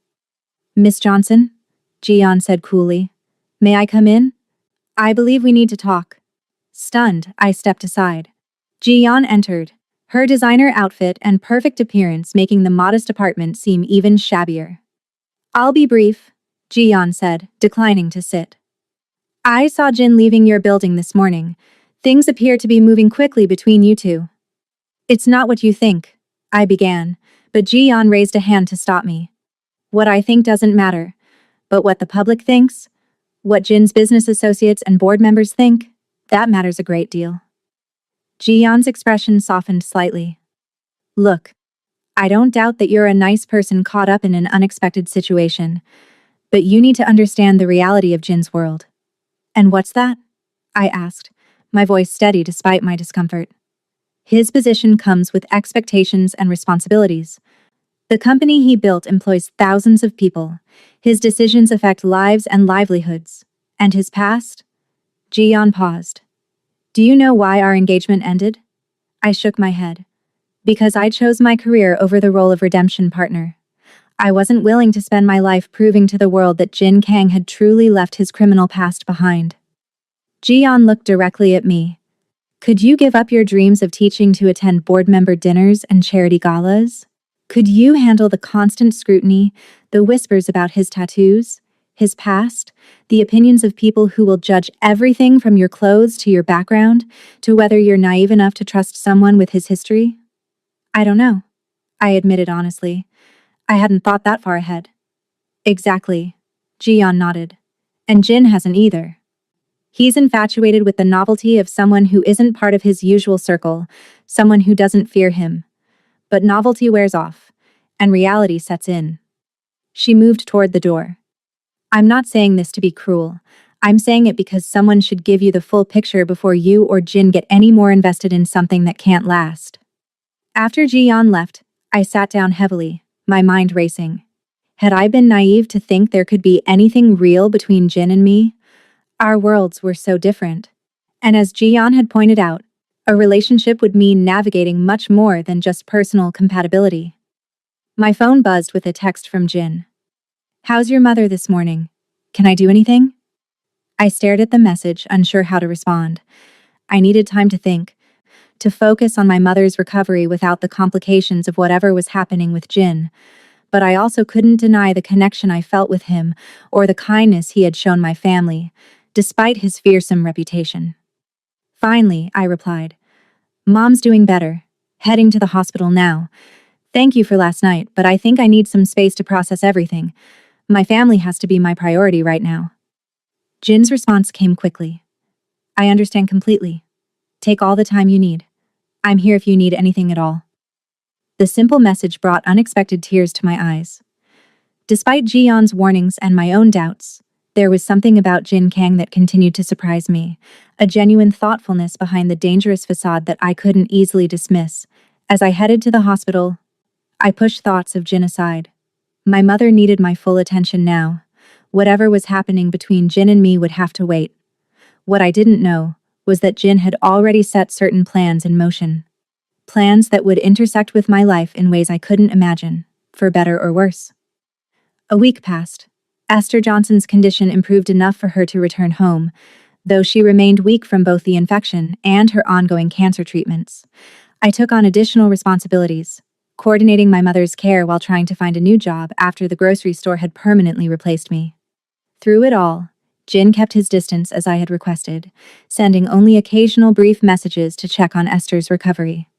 Miss Johnson? Ji-yeon said coolly. May I come in? I believe we need to talk. Stunned, I stepped aside. Ji-yeon entered, her designer outfit and perfect appearance making the modest apartment seem even shabbier. I'll be brief, Ji-yeon said, declining to sit. I saw Jin leaving your building this morning. Things appear to be moving quickly between you two. It's not what you think, I began, but Ji-yeon raised a hand to stop me. What I think doesn't matter, but what the public thinks, what Jin's business associates and board members think, that matters a great deal. Ji-yeon's expression softened slightly. Look, I don't doubt that you're a nice person caught up in an unexpected situation, but you need to understand the reality of Jin's world. And what's that? I asked, my voice steady despite my discomfort. His position comes with expectations and responsibilities. The company he built employs thousands of people. His decisions affect lives and livelihoods. And his past? Jian paused. Do you know why our engagement ended? I shook my head. Because I chose my career over the role of redemption partner. I wasn't willing to spend my life proving to the world that Jin Kang had truly left his criminal past behind. Jian looked directly at me. Could you give up your dreams of teaching to attend board member dinners and charity galas? Could you handle the constant scrutiny, the whispers about his tattoos, his past, the opinions of people who will judge everything from your clothes to your background, to whether you're naive enough to trust someone with his history? I don't know, I admitted honestly. I hadn't thought that far ahead. Exactly, Jian nodded. And Jin hasn't either. He's infatuated with the novelty of someone who isn't part of his usual circle, someone who doesn't fear him. But novelty wears off, and reality sets in. She moved toward the door. I'm not saying this to be cruel. I'm saying it because someone should give you the full picture before you or Jin get any more invested in something that can't last. After Jian left, I sat down heavily, my mind racing. Had I been naive to think there could be anything real between Jin and me? Our worlds were so different. And as Jian had pointed out, a relationship would mean navigating much more than just personal compatibility. My phone buzzed with a text from Jin. How's your mother this morning? Can I do anything? I stared at the message, unsure how to respond. I needed time to think, to focus on my mother's recovery without the complications of whatever was happening with Jin. But I also couldn't deny the connection I felt with him or the kindness he had shown my family, despite his fearsome reputation. Finally, I replied, Mom's doing better, heading to the hospital now. Thank you for last night, but I think I need some space to process everything. My family has to be my priority right now. Jin's response came quickly. I understand completely. Take all the time you need. I'm here if you need anything at all. The simple message brought unexpected tears to my eyes. Despite Jian's warnings and my own doubts, there was something about Jin Kang that continued to surprise me, a genuine thoughtfulness behind the dangerous facade that I couldn't easily dismiss. As I headed to the hospital, I pushed thoughts of Jin aside. My mother needed my full attention now. Whatever was happening between Jin and me would have to wait. What I didn't know was that Jin had already set certain plans in motion. Plans that would intersect with my life in ways I couldn't imagine, for better or worse. A week passed. Esther Johnson's condition improved enough for her to return home, though she remained weak from both the infection and her ongoing cancer treatments. I took on additional responsibilities, coordinating my mother's care while trying to find a new job after the grocery store had permanently replaced me. Through it all, Jin kept his distance as I had requested, sending only occasional brief messages to check on Esther's recovery.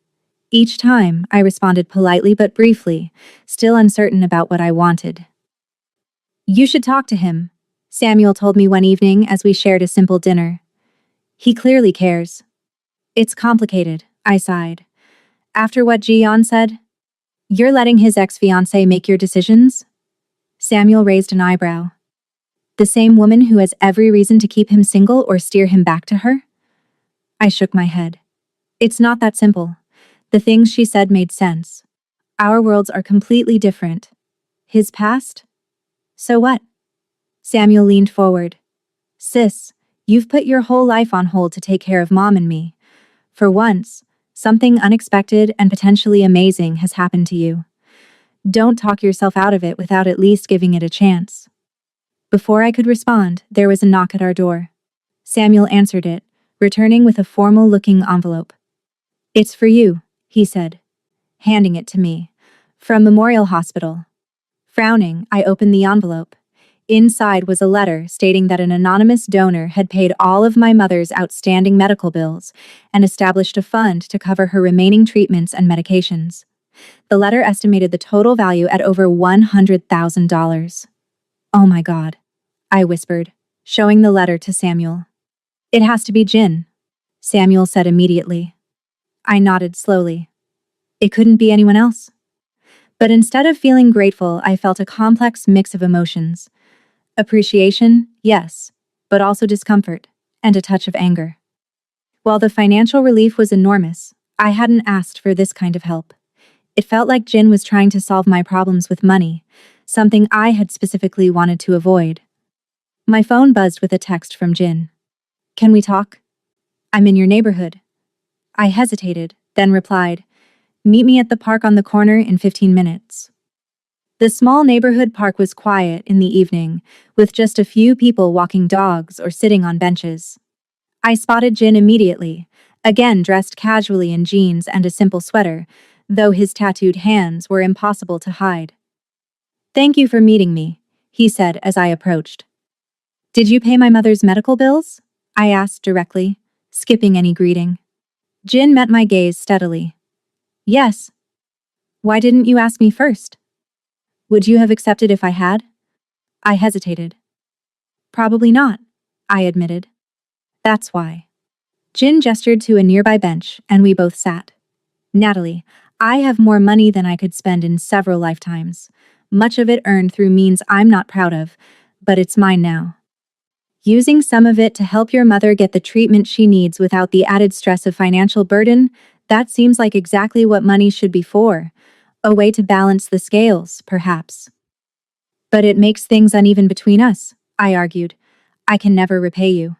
Each time, I responded politely but briefly, still uncertain about what I wanted. You should talk to him, Samuel told me one evening as we shared a simple dinner. He clearly cares. It's complicated, I sighed. After what Jian said? You're letting his ex-fiancée make your decisions? Samuel raised an eyebrow. The same woman who has every reason to keep him single or steer him back to her? I shook my head. It's not that simple. The things she said made sense. Our worlds are completely different. His past? So what? Samuel leaned forward. Sis, you've put your whole life on hold to take care of Mom and me. For once, something unexpected and potentially amazing has happened to you. Don't talk yourself out of it without at least giving it a chance. Before I could respond, there was a knock at our door. Samuel answered it, returning with a formal-looking envelope. It's for you, he said, handing it to me. From Memorial Hospital. Frowning, I opened the envelope. Inside was a letter stating that an anonymous donor had paid all of my mother's outstanding medical bills and established a fund to cover her remaining treatments and medications. The letter estimated the total value at over $100,000. Oh my God, I whispered, showing the letter to Samuel. It has to be Jin, Samuel said immediately. I nodded slowly. It couldn't be anyone else. But instead of feeling grateful, I felt a complex mix of emotions. Appreciation, yes, but also discomfort, and a touch of anger. While the financial relief was enormous, I hadn't asked for this kind of help. It felt like Jin was trying to solve my problems with money, something I had specifically wanted to avoid. My phone buzzed with a text from Jin. "Can we talk? I'm in your neighborhood." I hesitated, then replied, "Meet me at the park on the corner in 15 minutes." The small neighborhood park was quiet in the evening, with just a few people walking dogs or sitting on benches. I spotted Jin immediately, again dressed casually in jeans and a simple sweater, though his tattooed hands were impossible to hide. "Thank you for meeting me," he said as I approached. "Did you pay my mother's medical bills?" I asked directly, skipping any greeting. Jin met my gaze steadily. "Yes. Why didn't you ask me first? Would you have accepted if I had?" I hesitated. "Probably not," I admitted. "That's why." Jin gestured to a nearby bench, and we both sat. "Natalie, I have more money than I could spend in several lifetimes. Much of it earned through means I'm not proud of, but it's mine now. Using some of it to help your mother get the treatment she needs without the added stress of financial burden, that seems like exactly what money should be for. A way to balance the scales, perhaps." "But it makes things uneven between us," I argued. "I can never repay you."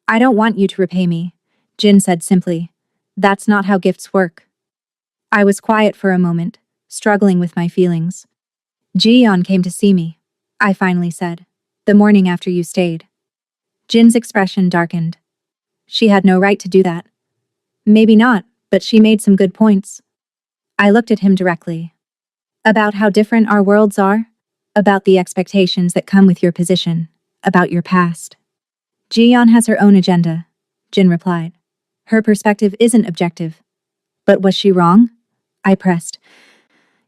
"I don't want you to repay me," Jin said simply. "That's not how gifts work." I was quiet for a moment, struggling with my feelings. "Ji-yeon came to see me," I finally said, "the morning after you stayed." Jin's expression darkened. "She had no right to do that." "Maybe not, but she made some good points." I looked at him directly. "About how different our worlds are? About the expectations that come with your position? About your past?" "Ji-yeon has her own agenda," Jin replied. "Her perspective isn't objective." "But was she wrong?" I pressed.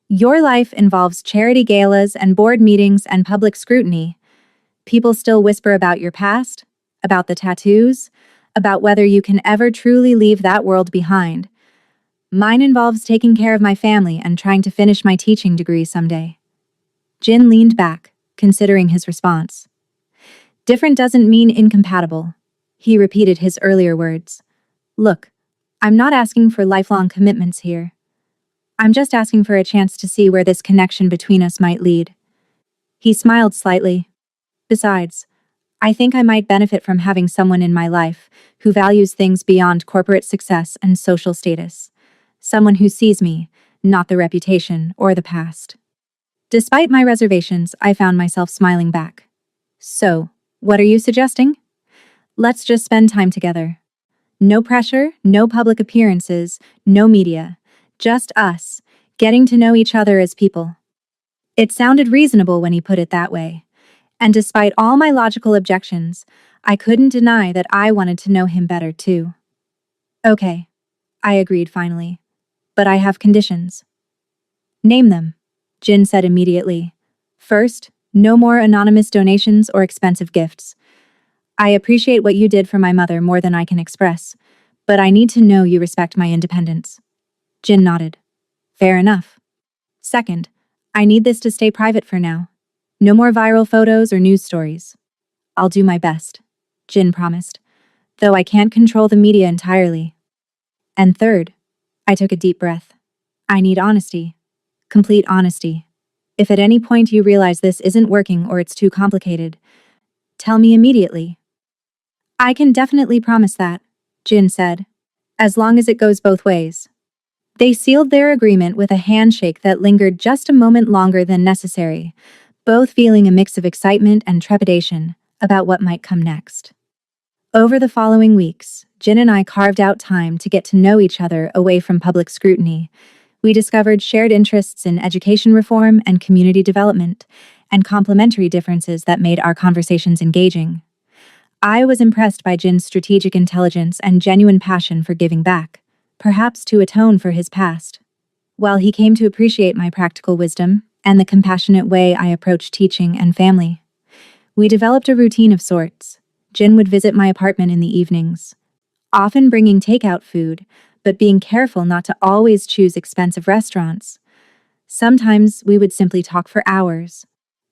"Your life involves charity galas and board meetings and public scrutiny. People still whisper about your past, about the tattoos, about whether you can ever truly leave that world behind. Mine involves taking care of my family and trying to finish my teaching degree someday." Jin leaned back, considering his response. "Different doesn't mean incompatible," he repeated his earlier words. "Look, I'm not asking for lifelong commitments here. I'm just asking for a chance to see where this connection between us might lead." He smiled slightly. "Besides, I think I might benefit from having someone in my life who values things beyond corporate success and social status. Someone who sees me, not the reputation or the past." Despite my reservations, I found myself smiling back. "So, what are you suggesting?" "Let's just spend time together. No pressure, no public appearances, no media. Just us, getting to know each other as people." It sounded reasonable when he put it that way. And despite all my logical objections, I couldn't deny that I wanted to know him better too. "Okay," I agreed finally. "But I have conditions." "Name them," Jin said immediately. "First, no more anonymous donations or expensive gifts. I appreciate what you did for my mother more than I can express, but I need to know you respect my independence." Jin nodded. "Fair enough." "Second, I need this to stay private for now. No more viral photos or news stories." "I'll do my best," Jin promised, "though I can't control the media entirely." "And third," I took a deep breath, "I need honesty. Complete honesty. If at any point you realize this isn't working or it's too complicated, tell me immediately." "I can definitely promise that," Jin said, "as long as it goes both ways." They sealed their agreement with a handshake that lingered just a moment longer than necessary, both feeling a mix of excitement and trepidation about what might come next. Over the following weeks, Jin and I carved out time to get to know each other away from public scrutiny. We discovered shared interests in education reform and community development, and complementary differences that made our conversations engaging. I was impressed by Jin's strategic intelligence and genuine passion for giving back, perhaps to atone for his past. While he came to appreciate my practical wisdom and the compassionate way I approached teaching and family, we developed a routine of sorts. Jin would visit my apartment in the evenings, often bringing takeout food, but being careful not to always choose expensive restaurants. Sometimes we would simply talk for hours.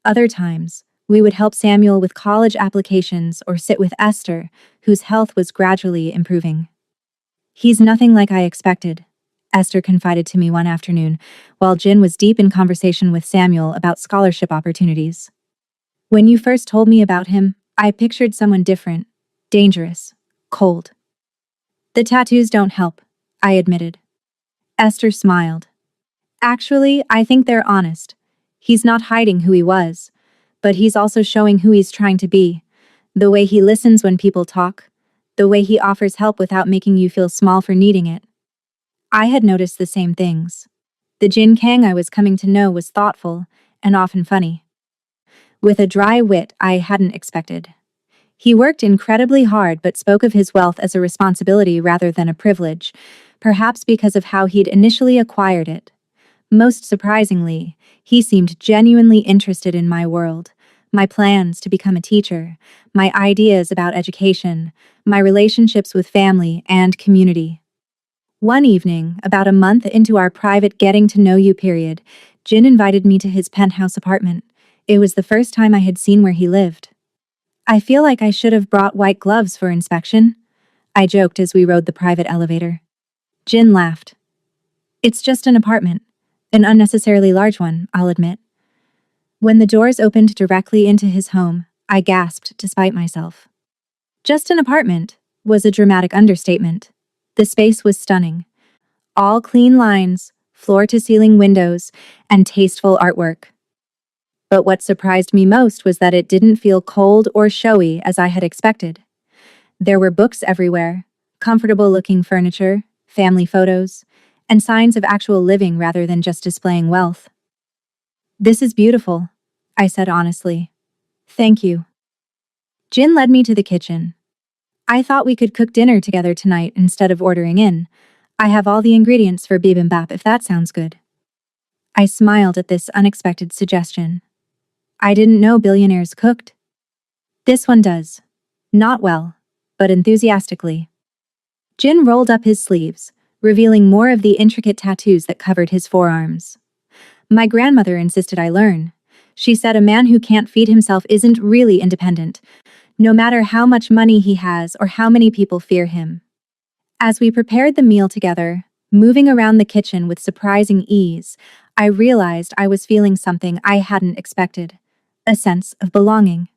Other times, we would help Samuel with college applications or sit with Esther, whose health was gradually improving. He's nothing like I expected, Esther confided to me one afternoon, while Jin was deep in conversation with Samuel about scholarship opportunities. When you first told me about him, I pictured someone different, dangerous, cold. The tattoos don't help, I admitted. Esther smiled. Actually, I think they're honest. He's not hiding who he was, but he's also showing who he's trying to be. The way he listens when people talk, the way he offers help without making you feel small for needing it. I had noticed the same things. The Jin Kang I was coming to know was thoughtful and often funny, with a dry wit I hadn't expected. He worked incredibly hard but spoke of his wealth as a responsibility rather than a privilege, perhaps because of how he'd initially acquired it. Most surprisingly, he seemed genuinely interested in my world, my plans to become a teacher, my ideas about education, my relationships with family and community. One evening, about a month into our private getting-to-know-you period, Jin invited me to his penthouse apartment. It was the first time I had seen where he lived. I feel like I should have brought white gloves for inspection, I joked as we rode the private elevator. Jin laughed. It's just an apartment. An unnecessarily large one, I'll admit. When the doors opened directly into his home, I gasped despite myself. Just an apartment was a dramatic understatement. The space was stunning. All clean lines, floor-to-ceiling windows, and tasteful artwork. But what surprised me most was that it didn't feel cold or showy as I had expected. There were books everywhere, comfortable-looking furniture, family photos, and signs of actual living rather than just displaying wealth. This is beautiful, I said honestly. Thank you. Jin led me to the kitchen. I thought we could cook dinner together tonight instead of ordering in. I have all the ingredients for bibimbap if that sounds good. I smiled at this unexpected suggestion. I didn't know billionaires cooked. This one does. Not well, but enthusiastically. Jin rolled up his sleeves, revealing more of the intricate tattoos that covered his forearms. My grandmother insisted I learn. She said a man who can't feed himself isn't really independent, no matter how much money he has or how many people fear him. As we prepared the meal together, moving around the kitchen with surprising ease, I realized I was feeling something I hadn't expected, a sense of belonging.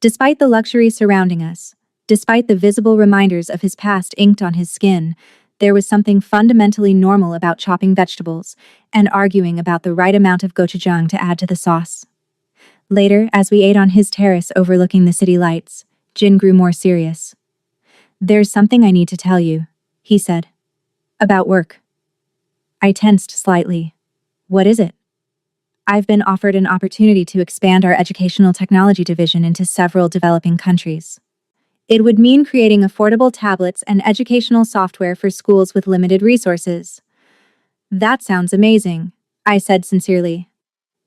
Despite the luxury surrounding us, despite the visible reminders of his past inked on his skin, there was something fundamentally normal about chopping vegetables and arguing about the right amount of gochujang to add to the sauce. Later, as we ate on his terrace overlooking the city lights, Jin grew more serious. There's something I need to tell you, he said. About work. I tensed slightly. What is it? I've been offered an opportunity to expand our educational technology division into several developing countries. It would mean creating affordable tablets and educational software for schools with limited resources. That sounds amazing, I said sincerely.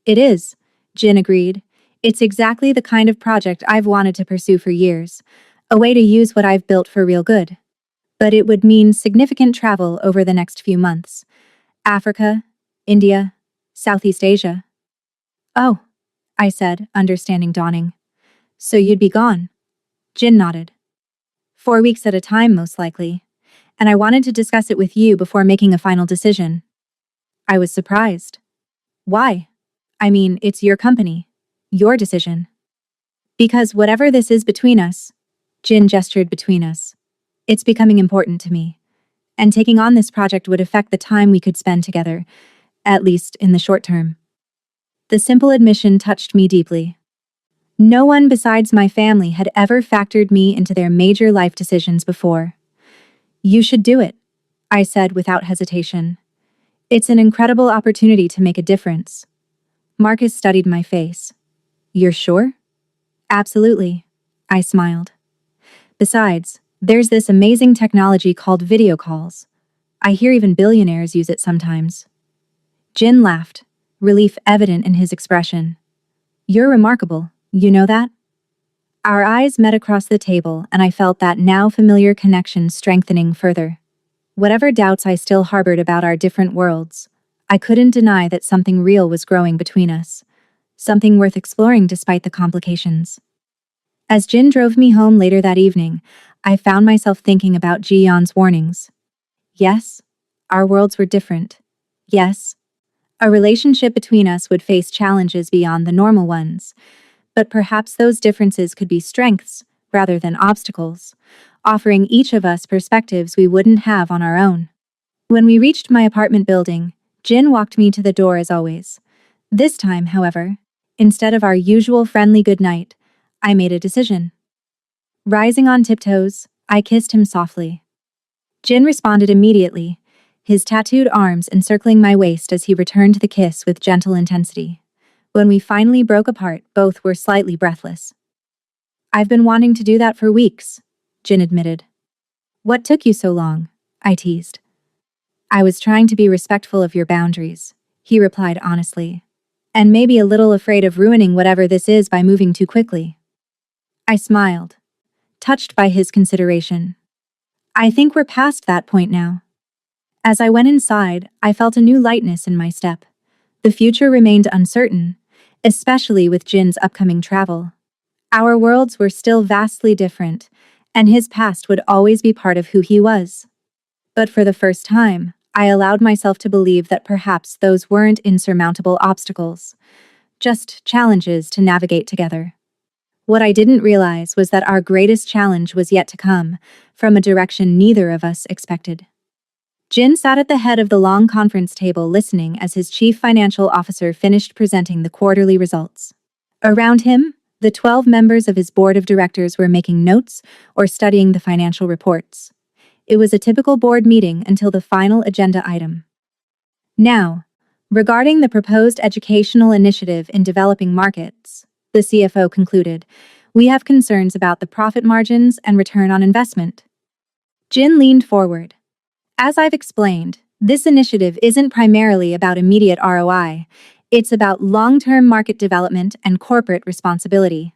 It is, Jin agreed. It's exactly the kind of project I've wanted to pursue for years, a way to use what I've built for real good. But it would mean significant travel over the next few months. Africa, India, Southeast Asia. Oh, I said, understanding dawning. So you'd be gone? Jin nodded. 4 weeks at a time, most likely, and I wanted to discuss it with you before making a final decision. I was surprised. Why? I mean, it's your company. Your decision. Because whatever this is between us, Jin gestured between us, it's becoming important to me. And taking on this project would affect the time we could spend together, at least in the short term. The simple admission touched me deeply. No one besides my family had ever factored me into their major life decisions before. You should do it, I said without hesitation. It's an incredible opportunity to make a difference. Marcus studied my face. You're sure? Absolutely, I smiled. Besides, there's this amazing technology called video calls. I hear even billionaires use it sometimes. Jin laughed, relief evident in his expression. You're remarkable, you know that? Our eyes met across the table, and I felt that now familiar connection strengthening further. Whatever doubts I still harbored about our different worlds, I couldn't deny that something real was growing between us, something worth exploring despite the complications. As Jin drove me home later that evening, I found myself thinking about Ji-yeon's warnings. Yes, our worlds were different. Yes, a relationship between us would face challenges beyond the normal ones, but perhaps those differences could be strengths rather than obstacles, offering each of us perspectives we wouldn't have on our own. When we reached my apartment building, Jin walked me to the door as always. This time, however, instead of our usual friendly goodnight, I made a decision. Rising on tiptoes, I kissed him softly. Jin responded immediately, his tattooed arms encircling my waist as he returned the kiss with gentle intensity. When we finally broke apart, both were slightly breathless. I've been wanting to do that for weeks, Jin admitted. What took you so long? I teased. I was trying to be respectful of your boundaries, he replied honestly. And maybe a little afraid of ruining whatever this is by moving too quickly. I smiled, touched by his consideration. I think we're past that point now. As I went inside, I felt a new lightness in my step. The future remained uncertain, especially with Jin's upcoming travel. Our worlds were still vastly different, and his past would always be part of who he was. But for the first time, I allowed myself to believe that perhaps those weren't insurmountable obstacles, just challenges to navigate together. What I didn't realize was that our greatest challenge was yet to come, from a direction neither of us expected. Jin sat at the head of the long conference table listening as his chief financial officer finished presenting the quarterly results. Around him, the 12 members of his board of directors were making notes or studying the financial reports. It was a typical board meeting until the final agenda item. Now, regarding the proposed educational initiative in developing markets, the CFO concluded, we have concerns about the profit margins and return on investment. Jin leaned forward. As I've explained, this initiative isn't primarily about immediate ROI, it's about long-term market development and corporate responsibility.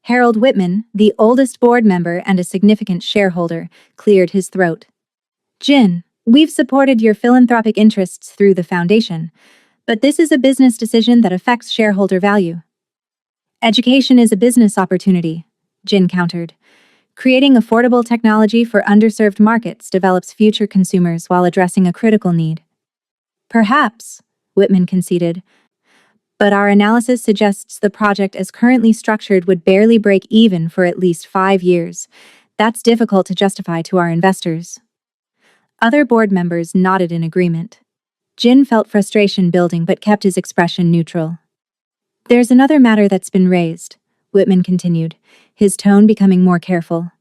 Harold Whitman, the oldest board member and a significant shareholder, cleared his throat. Jin, we've supported your philanthropic interests through the foundation, but this is a business decision that affects shareholder value. Education is a business opportunity, Jin countered. Creating affordable technology for underserved markets develops future consumers while addressing a critical need. Perhaps, Whitman conceded, but our analysis suggests the project as currently structured would barely break even for at least 5 years. That's difficult to justify to our investors. Other board members nodded in agreement. Jin felt frustration building but kept his expression neutral. There's another matter that's been raised, Whitman continued, his tone becoming more careful.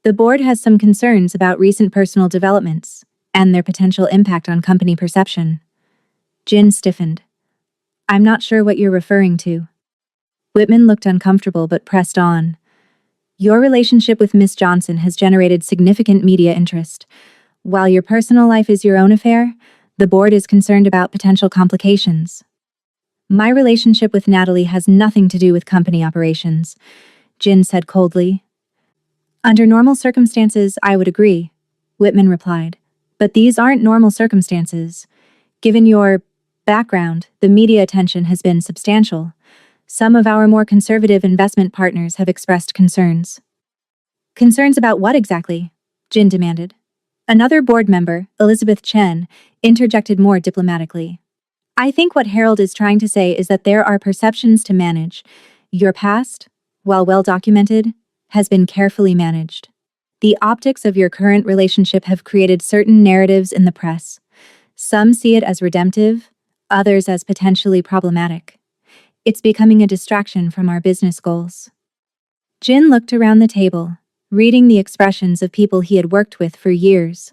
The board has some concerns about recent personal developments and their potential impact on company perception. Jin stiffened. I'm not sure what you're referring to. Whitman looked uncomfortable but pressed on. Your relationship with Miss Johnson has generated significant media interest. While your personal life is your own affair, the board is concerned about potential complications. My relationship with Natalie has nothing to do with company operations, Jin said coldly. Under normal circumstances, I would agree, Whitman replied. But these aren't normal circumstances. Given your background, the media attention has been substantial. Some of our more conservative investment partners have expressed concerns. Concerns about what exactly? Jin demanded. Another board member, Elizabeth Chen, interjected more diplomatically. I think what Harold is trying to say is that there are perceptions to manage. Your past, while well documented, has been carefully managed. The optics of your current relationship have created certain narratives in the press. Some see it as redemptive, others as potentially problematic. It's becoming a distraction from our business goals. Jin looked around the table, reading the expressions of people he had worked with for years.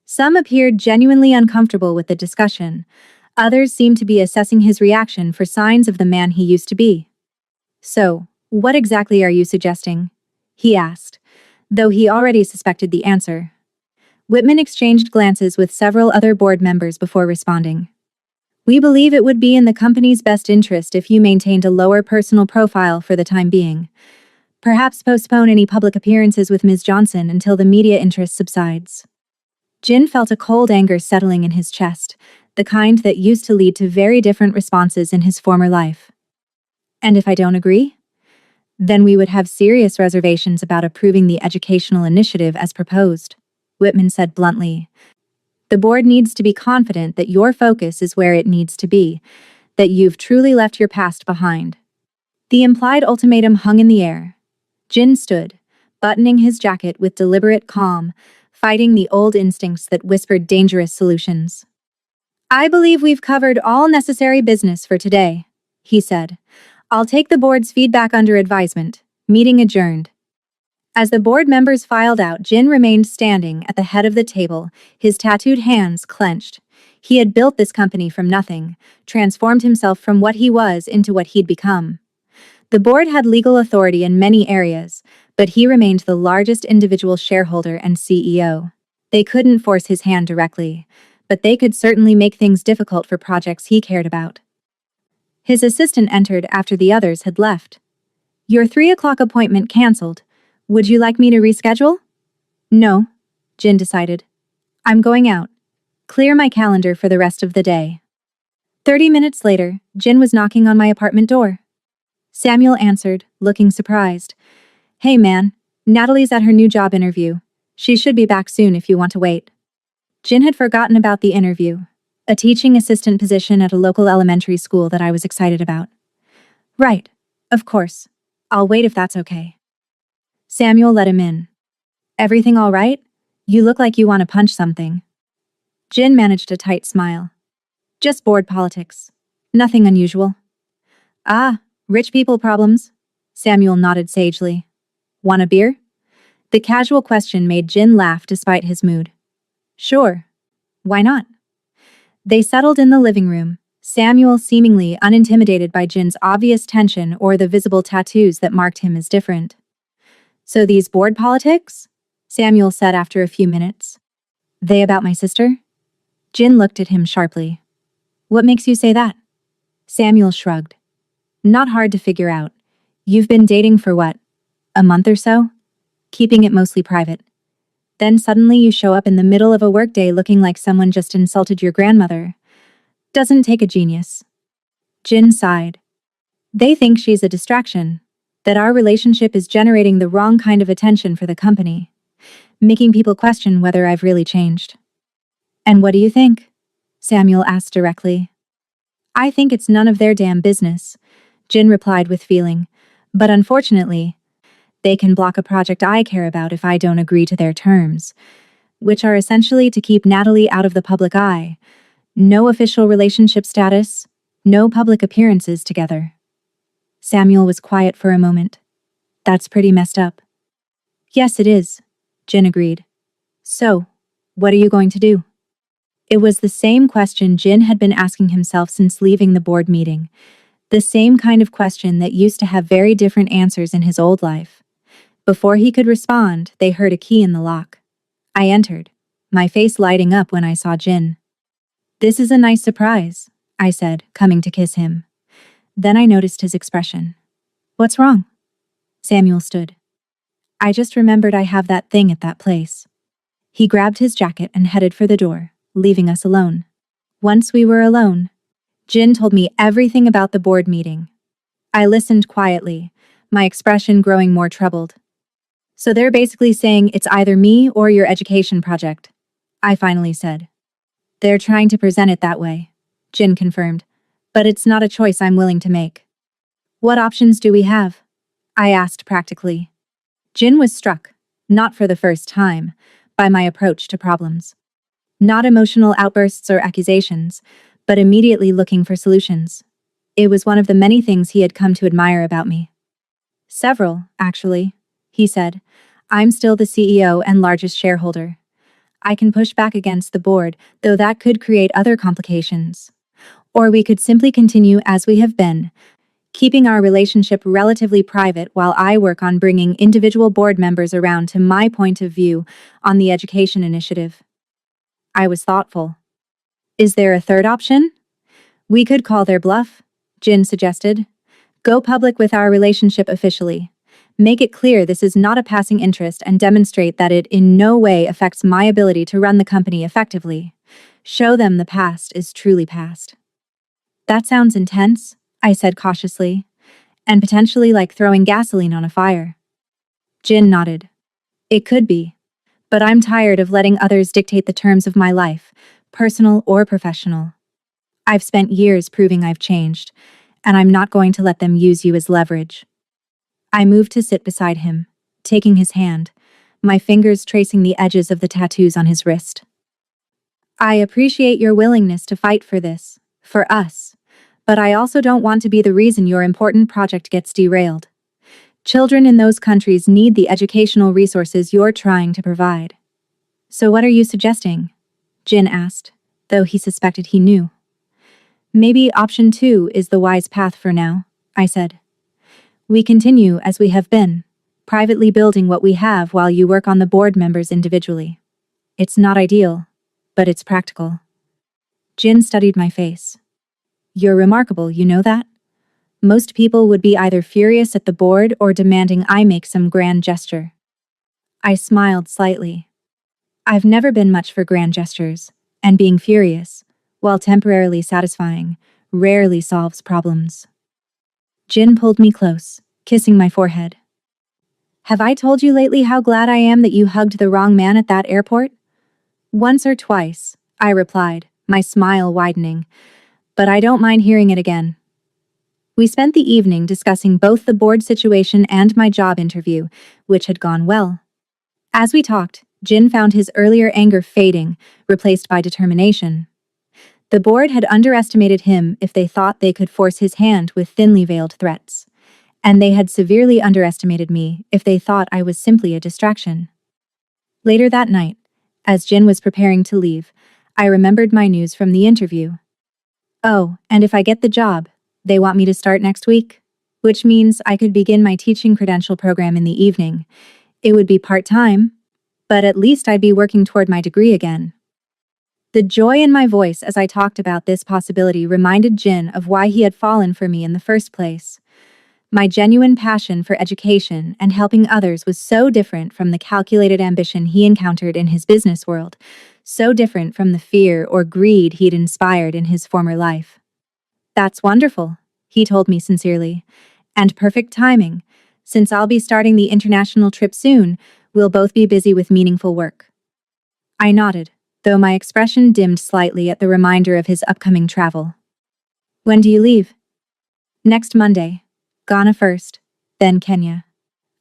Some appeared genuinely uncomfortable with the discussion. Others seemed to be assessing his reaction for signs of the man he used to be. So, what exactly are you suggesting? He asked, though he already suspected the answer. Whitman exchanged glances with several other board members before responding. We believe it would be in the company's best interest if you maintained a lower personal profile for the time being. Perhaps postpone any public appearances with Ms. Johnson until the media interest subsides. Jin felt a cold anger settling in his chest, the kind that used to lead to very different responses in his former life. And if I don't agree? Then we would have serious reservations about approving the educational initiative as proposed, Whitman said bluntly. The board needs to be confident that your focus is where it needs to be, that you've truly left your past behind. The implied ultimatum hung in the air. Jin stood, buttoning his jacket with deliberate calm, fighting the old instincts that whispered dangerous solutions. I believe we've covered all necessary business for today, he said. I'll take the board's feedback under advisement. Meeting adjourned. As the board members filed out, Jin remained standing at the head of the table, his tattooed hands clenched. He had built this company from nothing, transformed himself from what he was into what he'd become. The board had legal authority in many areas, but he remained the largest individual shareholder and CEO. They couldn't force his hand directly, but they could certainly make things difficult for projects he cared about. His assistant entered after the others had left. Your 3 o'clock appointment cancelled. Would you like me to reschedule? No, Jin decided. I'm going out. Clear my calendar for the rest of the day. 30 minutes later, Jin was knocking on my apartment door. Samuel answered, looking surprised. Hey man, Natalie's at her new job interview. She should be back soon if you want to wait. Jin had forgotten about the interview, a teaching assistant position at a local elementary school that I was excited about. Right, of course. I'll wait if that's okay. Samuel let him in. Everything all right? You look like you want to punch something. Jin managed a tight smile. Just board politics. Nothing unusual. Ah, rich people problems? Samuel nodded sagely. Want a beer? The casual question made Jin laugh despite his mood. Sure. Why not? They settled in the living room, Samuel seemingly unintimidated by Jin's obvious tension or the visible tattoos that marked him as different. So these board politics? Samuel said after a few minutes. They about my sister? Jin looked at him sharply. What makes you say that? Samuel shrugged. Not hard to figure out. You've been dating for what? A month or so? Keeping it mostly private. Then suddenly you show up in the middle of a workday looking like someone just insulted your grandmother. Doesn't take a genius. Jin sighed. They think she's a distraction, that our relationship is generating the wrong kind of attention for the company, making people question whether I've really changed. And what do you think? Samuel asked directly. I think it's none of their damn business, Jin replied with feeling, but unfortunately, they can block a project I care about if I don't agree to their terms, which are essentially to keep Natalie out of the public eye. No official relationship status, no public appearances together. Samuel was quiet for a moment. That's pretty messed up. Yes, it is, Jin agreed. So, what are you going to do? It was the same question Jin had been asking himself since leaving the board meeting. The same kind of question that used to have very different answers in his old life. Before he could respond, they heard a key in the lock. I entered, my face lighting up when I saw Jin. This is a nice surprise, I said, coming to kiss him. Then I noticed his expression. What's wrong? Samuel stood. I just remembered I have that thing at that place. He grabbed his jacket and headed for the door, leaving us alone. Once we were alone, Jin told me everything about the board meeting. I listened quietly, my expression growing more troubled. So they're basically saying it's either me or your education project, I finally said. They're trying to present it that way, Jin confirmed, but it's not a choice I'm willing to make. What options do we have? I asked practically. Jin was struck, not for the first time, by my approach to problems. Not emotional outbursts or accusations, but immediately looking for solutions. It was one of the many things he had come to admire about me. Several, actually, he said. I'm still the CEO and largest shareholder. I can push back against the board, though that could create other complications. Or we could simply continue as we have been, keeping our relationship relatively private while I work on bringing individual board members around to my point of view on the education initiative. I was thoughtful. Is there a third option? We could call their bluff, Jin suggested. Go public with our relationship officially. Make it clear this is not a passing interest and demonstrate that it in no way affects my ability to run the company effectively. Show them the past is truly past. That sounds intense, I said cautiously, and potentially like throwing gasoline on a fire. Jin nodded. It could be, But I'm tired of letting others dictate the terms of my life, personal or professional. I've spent years proving I've changed, and I'm not going to let them use you as leverage. I moved to sit beside him, taking his hand, my fingers tracing the edges of the tattoos on his wrist. I appreciate your willingness to fight for this, for us, but I also don't want to be the reason your important project gets derailed. Children in those countries need the educational resources you're trying to provide. So what are you suggesting? Jin asked, though he suspected he knew. Maybe option 2 is the wise path for now, I said. We continue as we have been, privately building what we have while you work on the board members individually. It's not ideal, but it's practical. Jin studied my face. You're remarkable, you know that? Most people would be either furious at the board or demanding I make some grand gesture. I smiled slightly. I've never been much for grand gestures, and being furious, while temporarily satisfying, rarely solves problems. Jin pulled me close, kissing my forehead. Have I told you lately how glad I am that you hugged the wrong man at that airport? Once or twice, I replied, my smile widening, but I don't mind hearing it again. We spent the evening discussing both the board situation and my job interview, which had gone well. As we talked, Jin found his earlier anger fading, replaced by determination. The board had underestimated him if they thought they could force his hand with thinly veiled threats, and they had severely underestimated me if they thought I was simply a distraction. Later that night, as Jin was preparing to leave, I remembered my news from the interview. Oh, and if I get the job, they want me to start next week, which means I could begin my teaching credential program in the evening. It would be part-time, but at least I'd be working toward my degree again. The joy in my voice as I talked about this possibility reminded Jin of why he had fallen for me in the first place. My genuine passion for education and helping others was so different from the calculated ambition he encountered in his business world, so different from the fear or greed he'd inspired in his former life. That's wonderful, he told me sincerely. And perfect timing. Since I'll be starting the international trip soon, we'll both be busy with meaningful work. I nodded, though my expression dimmed slightly at the reminder of his upcoming travel. When do you leave? Next Monday. Ghana first, then Kenya.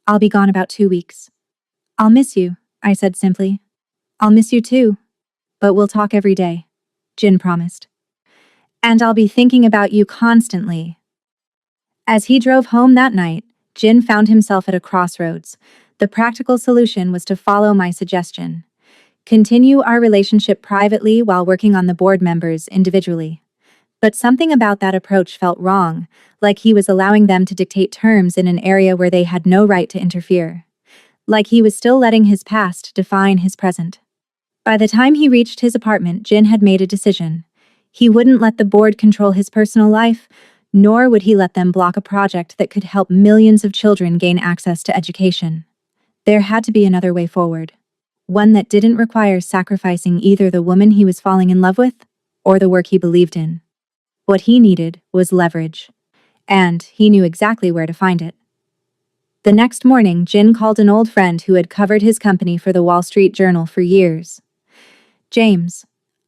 I'll be gone about 2 weeks. I'll miss you, I said simply. I'll miss you too. But we'll talk every day, Jin promised. And I'll be thinking about you constantly. As he drove home that night, Jin found himself at a crossroads. The practical solution was to follow my suggestion. Continue our relationship privately while working on the board members individually. But something about that approach felt wrong, like he was allowing them to dictate terms in an area where they had no right to interfere. Like he was still letting his past define his present. By the time he reached his apartment, Jin had made a decision. He wouldn't let the board control his personal life, nor would he let them block a project that could help millions of children gain access to education. There had to be another way forward. One that didn't require sacrificing either the woman he was falling in love with or the work he believed in. What he needed was leverage. And he knew exactly where to find it. The next morning, Jin called an old friend who had covered his company for the Wall Street Journal for years. James,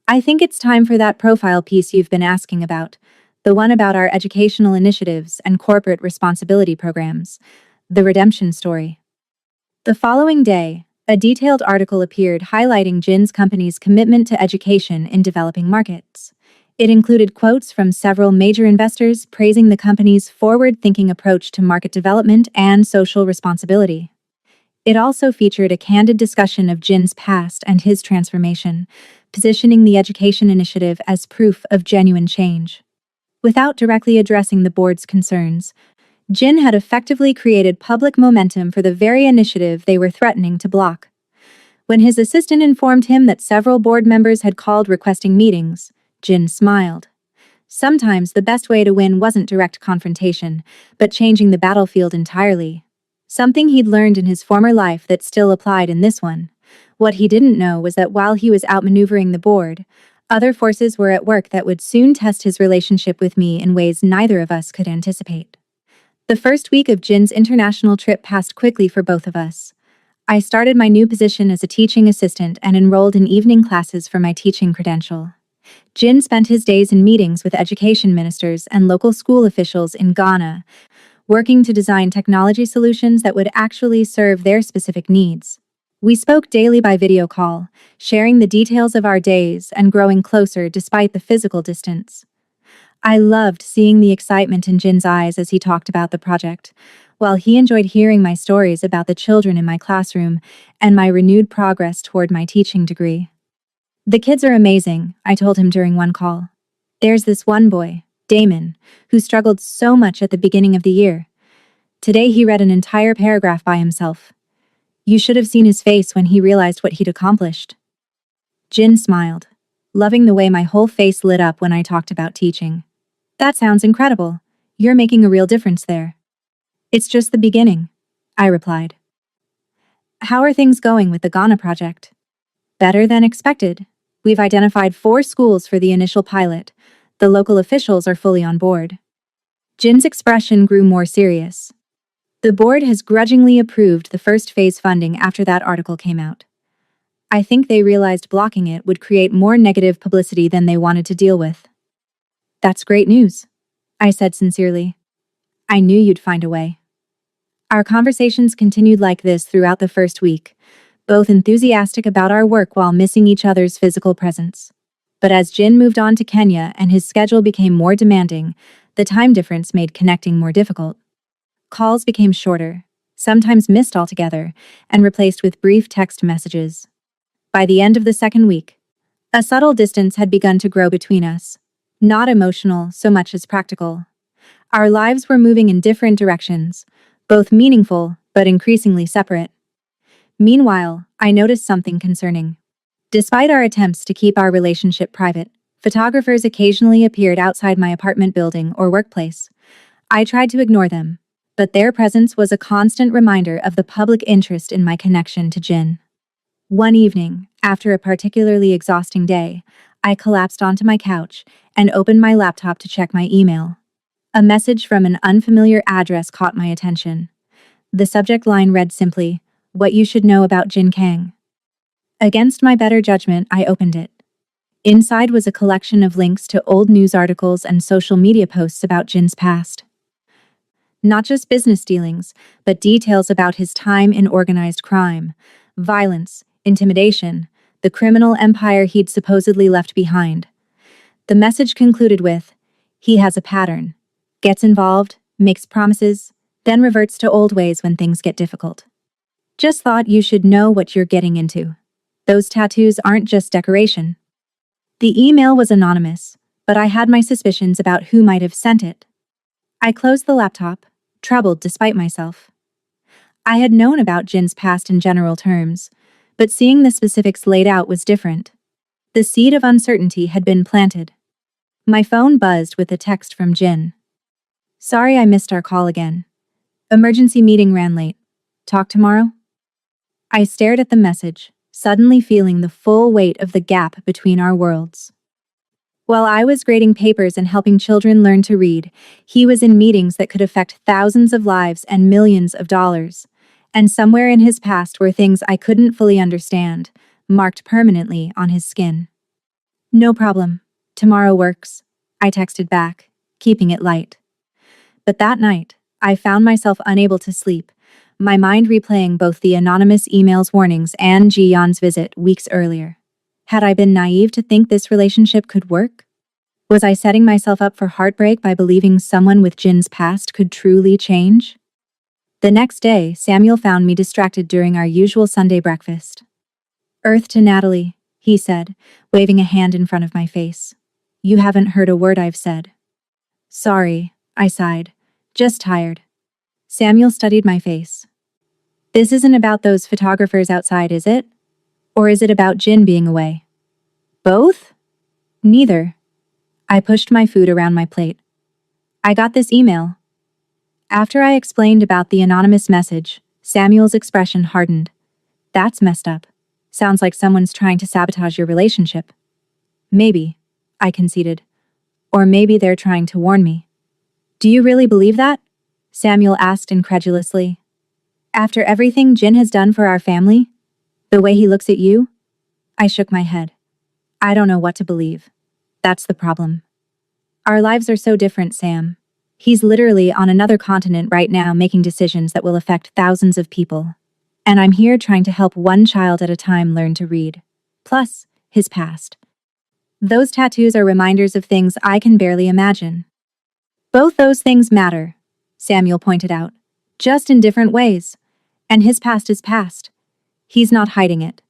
I think it's time for that profile piece you've been asking about, the one about our educational initiatives and corporate responsibility programs, the redemption story. The following day, a detailed article appeared highlighting Jin's company's commitment to education in developing markets. It included quotes from several major investors praising the company's forward-thinking approach to market development and social responsibility. It also featured a candid discussion of Jin's past and his transformation, positioning the education initiative as proof of genuine change. Without directly addressing the board's concerns, Jin had effectively created public momentum for the very initiative they were threatening to block. When his assistant informed him that several board members had called requesting meetings, Jin smiled. Sometimes the best way to win wasn't direct confrontation, but changing the battlefield entirely. Something he'd learned in his former life that still applied in this one. What he didn't know was that while he was outmaneuvering the board, other forces were at work that would soon test his relationship with me in ways neither of us could anticipate. The first week of Jin's international trip passed quickly for both of us. I started my new position as a teaching assistant and enrolled in evening classes for my teaching credential. Jin spent his days in meetings with education ministers and local school officials in Ghana, working to design technology solutions that would actually serve their specific needs. We spoke daily by video call, sharing the details of our days and growing closer despite the physical distance. I loved seeing the excitement in Jin's eyes as he talked about the project, while he enjoyed hearing my stories about the children in my classroom and my renewed progress toward my teaching degree. The kids are amazing, I told him during one call. There's this one boy, Damon, who struggled so much at the beginning of the year. Today he read an entire paragraph by himself. You should have seen his face when he realized what he'd accomplished. Jin smiled, loving the way my whole face lit up when I talked about teaching. That sounds incredible. You're making a real difference there. It's just the beginning, I replied. How are things going with the Ghana project? Better than expected. We've identified 4 schools for the initial pilot. The local officials are fully on board. Jin's expression grew more serious. The board has grudgingly approved the first phase funding after that article came out. I think they realized blocking it would create more negative publicity than they wanted to deal with. That's great news, I said sincerely. I knew you'd find a way. Our conversations continued like this throughout the first week, both enthusiastic about our work while missing each other's physical presence. But as Jin moved on to Kenya and his schedule became more demanding, the time difference made connecting more difficult. Calls became shorter, sometimes missed altogether, and replaced with brief text messages. By the end of the second week, a subtle distance had begun to grow between us. Not emotional so much as practical. Our lives were moving in different directions, both meaningful but increasingly separate. Meanwhile, I noticed something concerning. Despite our attempts to keep our relationship private, photographers occasionally appeared outside my apartment building or workplace. I tried to ignore them, but their presence was a constant reminder of the public interest in my connection to Jin. One evening, after a particularly exhausting day, I collapsed onto my couch and opened my laptop to check my email. A message from an unfamiliar address caught my attention. The subject line read simply, "What you should know about Jin Kang." Against my better judgment, I opened it. Inside was a collection of links to old news articles and social media posts about Jin's past. Not just business dealings, but details about his time in organized crime, violence, intimidation, the criminal empire he'd supposedly left behind. The message concluded with, "He has a pattern. Gets involved, makes promises, then reverts to old ways when things get difficult. Just thought you should know what you're getting into. Those tattoos aren't just decoration." The email was anonymous, but I had my suspicions about who might have sent it. I closed the laptop, troubled despite myself. I had known about Jin's past in general terms, but seeing the specifics laid out was different. The seed of uncertainty had been planted. My phone buzzed with a text from Jin. "Sorry I missed our call again. Emergency meeting ran late. Talk tomorrow?" I stared at the message, suddenly feeling the full weight of the gap between our worlds. While I was grading papers and helping children learn to read, he was in meetings that could affect thousands of lives and millions of dollars. And somewhere in his past were things I couldn't fully understand, marked permanently on his skin. "No problem. Tomorrow works," I texted back, keeping it light. But that night, I found myself unable to sleep, my mind replaying both the anonymous email's warnings and Ji-yeon's visit weeks earlier. Had I been naive to think this relationship could work? Was I setting myself up for heartbreak by believing someone with Jin's past could truly change? The next day, Samuel found me distracted during our usual Sunday breakfast. "Earth to Natalie," he said, waving a hand in front of my face. "You haven't heard a word I've said." "Sorry," I sighed. "Just tired." Samuel studied my face. "This isn't about those photographers outside, is it? Or is it about Jin being away?" "Both?" "Neither." I pushed my food around my plate. "I got this email." After I explained about the anonymous message, Samuel's expression hardened. "That's messed up. Sounds like someone's trying to sabotage your relationship." "Maybe," I conceded. "Or maybe they're trying to warn me." "Do you really believe that?" Samuel asked incredulously. After everything Jin has done for our family? The way he looks at you? I shook my head. I don't know what to believe. That's the problem. Our lives are so different, Sam. He's literally on another continent right now making decisions that will affect thousands of people. And I'm here trying to help one child at a time learn to read. Plus, his past. Those tattoos are reminders of things I can barely imagine. Both those things matter, Samuel pointed out, just in different ways. And his past is past. He's not hiding it.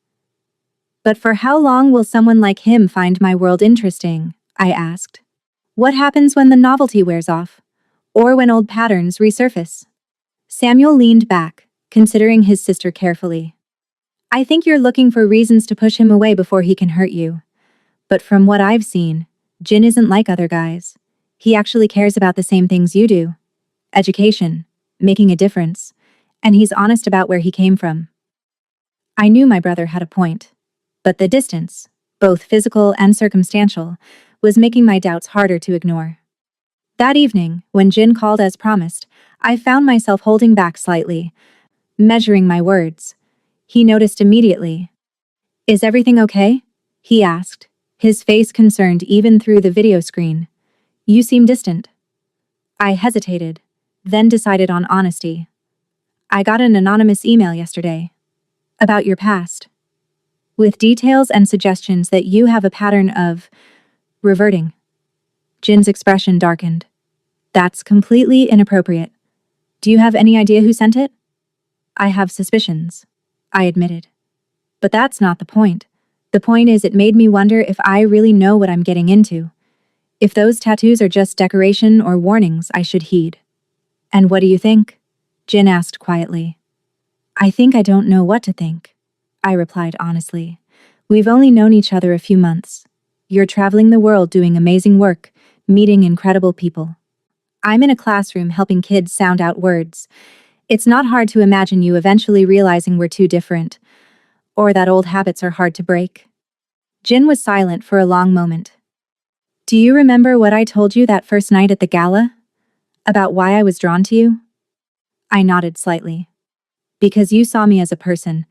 But for how long will someone like him find my world interesting? I asked. What happens when the novelty wears off? Or when old patterns resurface? Samuel leaned back, considering his sister carefully. I think you're looking for reasons to push him away before he can hurt you. But from what I've seen, Jin isn't like other guys. He actually cares about the same things you do. Education, making a difference, and he's honest about where he came from. I knew my brother had a point. But the distance, both physical and circumstantial, was making my doubts harder to ignore. That evening, when Jin called as promised, I found myself holding back slightly, measuring my words. He noticed immediately. Is everything okay? He asked, his face concerned even through the video screen. You seem distant. I hesitated, then decided on honesty. I got an anonymous email yesterday. About your past. With details and suggestions that you have a pattern of reverting. Jin's expression darkened. That's completely inappropriate. Do you have any idea who sent it? I have suspicions, I admitted. But that's not the point. The point is it made me wonder if I really know what I'm getting into. If those tattoos are just decoration or warnings I should heed. And what do you think? Jin asked quietly. I think I don't know what to think, I replied honestly. We've only known each other a few months. You're traveling the world doing amazing work, meeting incredible people. I'm in a classroom helping kids sound out words. It's not hard to imagine you eventually realizing we're too different, or that old habits are hard to break. Jin was silent for a long moment. Do you remember what I told you that first night at the gala? About why I was drawn to you? I nodded slightly. Because you saw me as a person,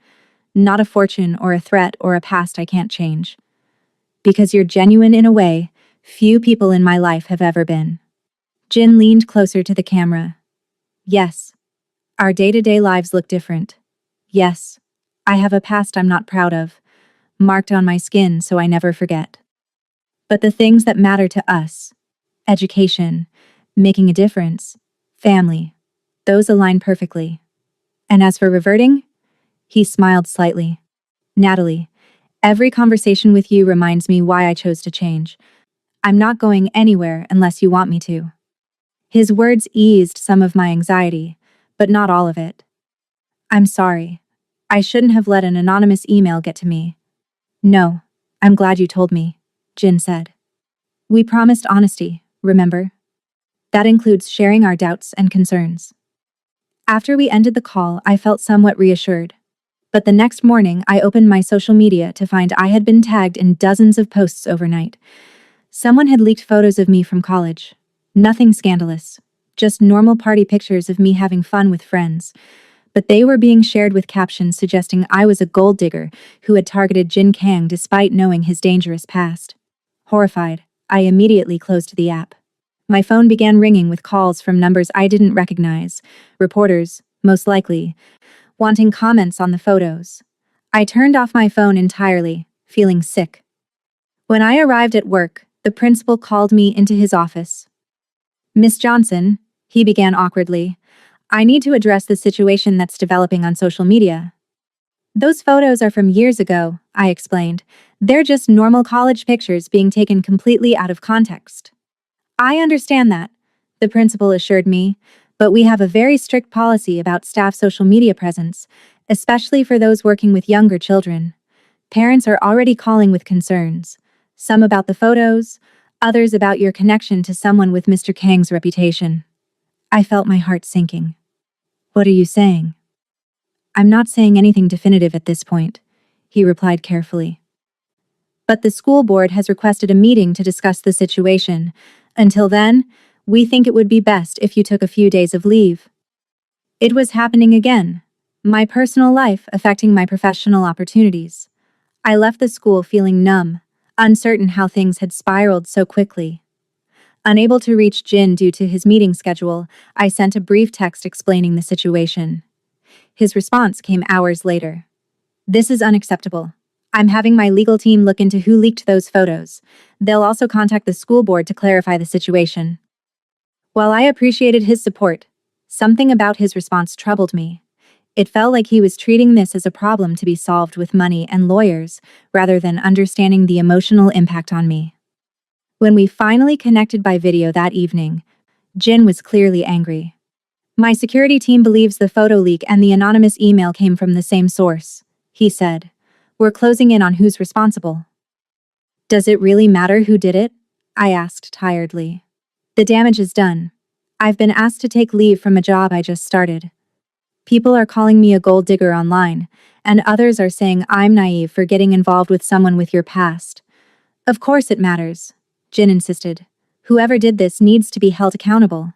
not a fortune or a threat or a past I can't change. Because you're genuine in a way few people in my life have ever been. Jin leaned closer to the camera. Yes. Our day-to-day lives look different. Yes. I have a past I'm not proud of, marked on my skin so I never forget. But the things that matter to us, education, making a difference, family, those align perfectly. And as for reverting, he smiled slightly. Natalie, every conversation with you reminds me why I chose to change. I'm not going anywhere unless you want me to. His words eased some of my anxiety, but not all of it. I'm sorry. I shouldn't have let an anonymous email get to me. No, I'm glad you told me, Jin said. We promised honesty, remember? That includes sharing our doubts and concerns. After we ended the call, I felt somewhat reassured. But the next morning, I opened my social media to find I had been tagged in dozens of posts overnight. Someone had leaked photos of me from college. Nothing scandalous, just normal party pictures of me having fun with friends. But they were being shared with captions suggesting I was a gold digger who had targeted Jin Kang despite knowing his dangerous past. Horrified, I immediately closed the app. My phone began ringing with calls from numbers I didn't recognize, reporters, most likely, wanting comments on the photos. I turned off my phone entirely, feeling sick. When I arrived at work, the principal called me into his office. Miss Johnson, he began awkwardly, I need to address the situation that's developing on social media. Those photos are from years ago, I explained. They're just normal college pictures being taken completely out of context. I understand that, the principal assured me, but we have a very strict policy about staff social media presence, especially for those working with younger children. Parents are already calling with concerns, some about the photos, others about your connection to someone with Mr. Kang's reputation. I felt my heart sinking. What are you saying? I'm not saying anything definitive at this point, he replied carefully. But the school board has requested a meeting to discuss the situation. Until then, we think it would be best if you took a few days of leave. It was happening again, My personal life affecting my professional opportunities. I left the school feeling numb, uncertain how things had spiraled so quickly. Unable to reach Jin due to his meeting schedule, I sent a brief text explaining the situation. His response came hours later. "This is unacceptable. I'm having my legal team look into who leaked those photos. They'll also contact the school board to clarify the situation." While I appreciated his support, something about his response troubled me. It felt like he was treating this as a problem to be solved with money and lawyers, rather than understanding the emotional impact on me. When we finally connected by video that evening, Jin was clearly angry. "My security team believes the photo leak and the anonymous email came from the same source," he said. "We're closing in on who's responsible." "Does it really matter who did it?" I asked tiredly. "The damage is done. I've been asked to take leave from a job I just started. People are calling me a gold digger online, and others are saying I'm naive for getting involved with someone with your past." "Of course it matters," Jin insisted. "Whoever did this needs to be held accountable."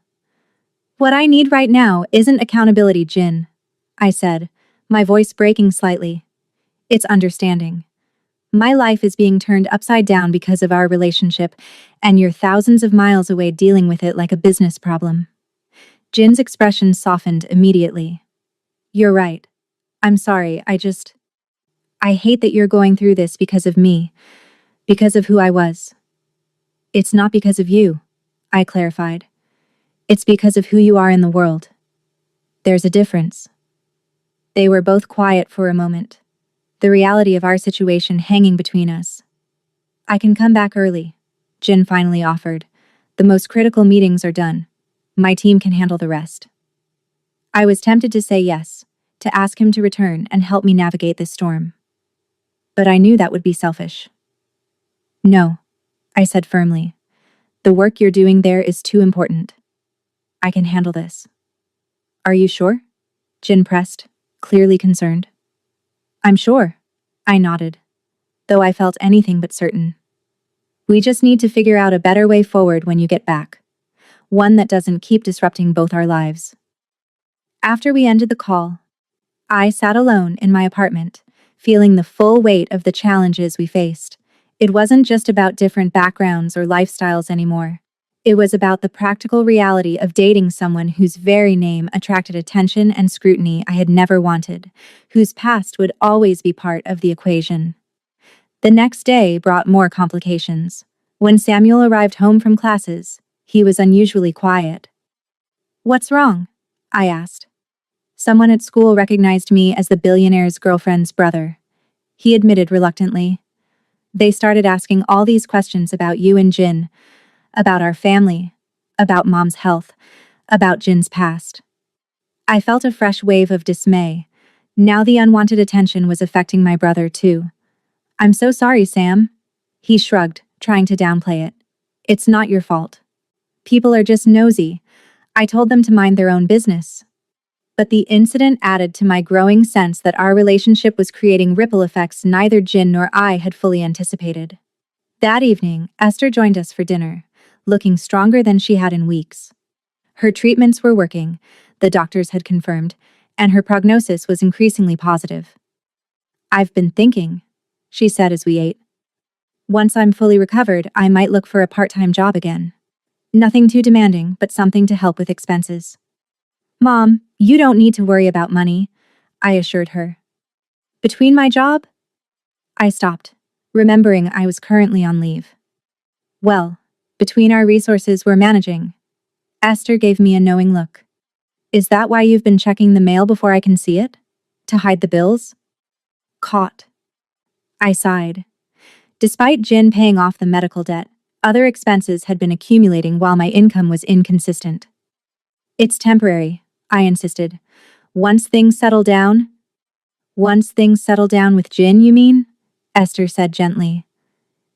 "What I need right now isn't accountability, Jin," I said, my voice breaking slightly. "It's understanding. My life is being turned upside down because of our relationship, and you're thousands of miles away dealing with it like a business problem." Jin's expression softened immediately. "You're right. I'm sorry, I hate that you're going through this because of me, because of who I was." "It's not because of you," I clarified. "It's because of who you are in the world. There's a difference." They were both quiet for a moment, the reality of our situation hanging between us. "I can come back early," Jin finally offered. "The most critical meetings are done. My team can handle the rest." I was tempted to say yes, to ask him to return and help me navigate this storm. But I knew that would be selfish. "No," I said firmly. "The work you're doing there is too important. I can handle this." "Are you sure?" Jin pressed, clearly concerned. "I'm sure," I nodded, though I felt anything but certain. "We just need to figure out a better way forward when you get back. One that doesn't keep disrupting both our lives." After we ended the call, I sat alone in my apartment, feeling the full weight of the challenges we faced. It wasn't just about different backgrounds or lifestyles anymore. It was about the practical reality of dating someone whose very name attracted attention and scrutiny I had never wanted, whose past would always be part of the equation. The next day brought more complications. When Samuel arrived home from classes, he was unusually quiet. "What's wrong?" I asked. "Someone at school recognized me as the billionaire's girlfriend's brother," he admitted reluctantly. "They started asking all these questions about you and Jin, about our family, about Mom's health, about Jin's past." I felt a fresh wave of dismay. Now the unwanted attention was affecting my brother too. "I'm so sorry, Sam." He shrugged, trying to downplay it. "It's not your fault. People are just nosy. I told them to mind their own business." But the incident added to my growing sense that our relationship was creating ripple effects neither Jin nor I had fully anticipated. That evening, Esther joined us for dinner, looking stronger than she had in weeks. Her treatments were working, the doctors had confirmed, and her prognosis was increasingly positive. "I've been thinking," she said as we ate. "Once I'm fully recovered, I might look for a part-time job again. Nothing too demanding, but something to help with expenses." "Mom, you don't need to worry about money," I assured her. "Between my job?" I stopped, remembering I was currently on leave. "Well, between our resources we're managing." Esther gave me a knowing look. "Is that why you've been checking the mail before I can see it? To hide the bills?" "Caught." I sighed. Despite Jin paying off the medical debt, other expenses had been accumulating while my income was inconsistent. "It's temporary," I insisted. "Once things settle down." "Once things settle down with Jin, you mean?" Esther said gently.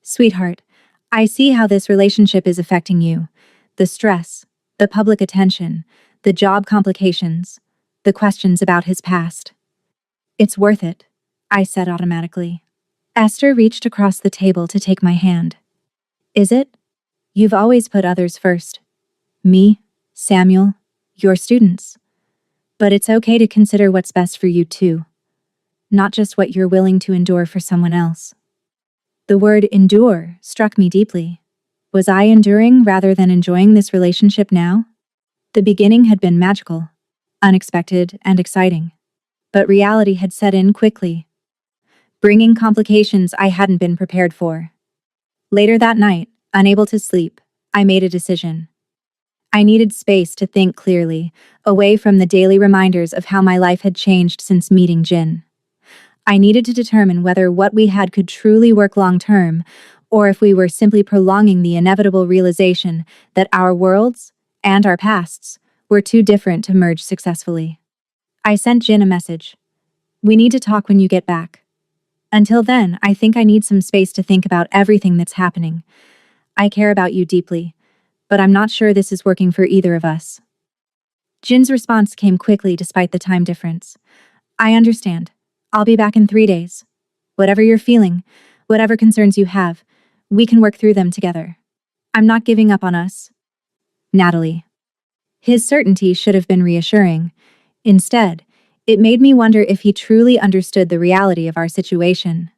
"Sweetheart, I see how this relationship is affecting you. The stress, the public attention, the job complications, the questions about his past. It's worth it," I said automatically. Esther reached across the table to take my hand. "Is it? You've always put others first. Me, Samuel, your students. But it's okay to consider what's best for you too, not just what you're willing to endure for someone else. The word endure struck me deeply. Was I enduring rather than enjoying this relationship now? The beginning had been magical, unexpected, and exciting. But reality had set in quickly, bringing complications I hadn't been prepared for. Later that night, unable to sleep, I made a decision. I needed space to think clearly, away from the daily reminders of how my life had changed since meeting Jin. I needed to determine whether what we had could truly work long-term, or if we were simply prolonging the inevitable realization that our worlds and our pasts were too different to merge successfully. I sent Jin a message. We need to talk when you get back. Until then, I think I need some space to think about everything that's happening. I care about you deeply, but I'm not sure this is working for either of us. Jin's response came quickly despite the time difference. I understand. I'll be back in 3 days. Whatever you're feeling, whatever concerns you have, we can work through them together. I'm not giving up on us. Natalie. His certainty should have been reassuring. Instead, it made me wonder if he truly understood the reality of our situation.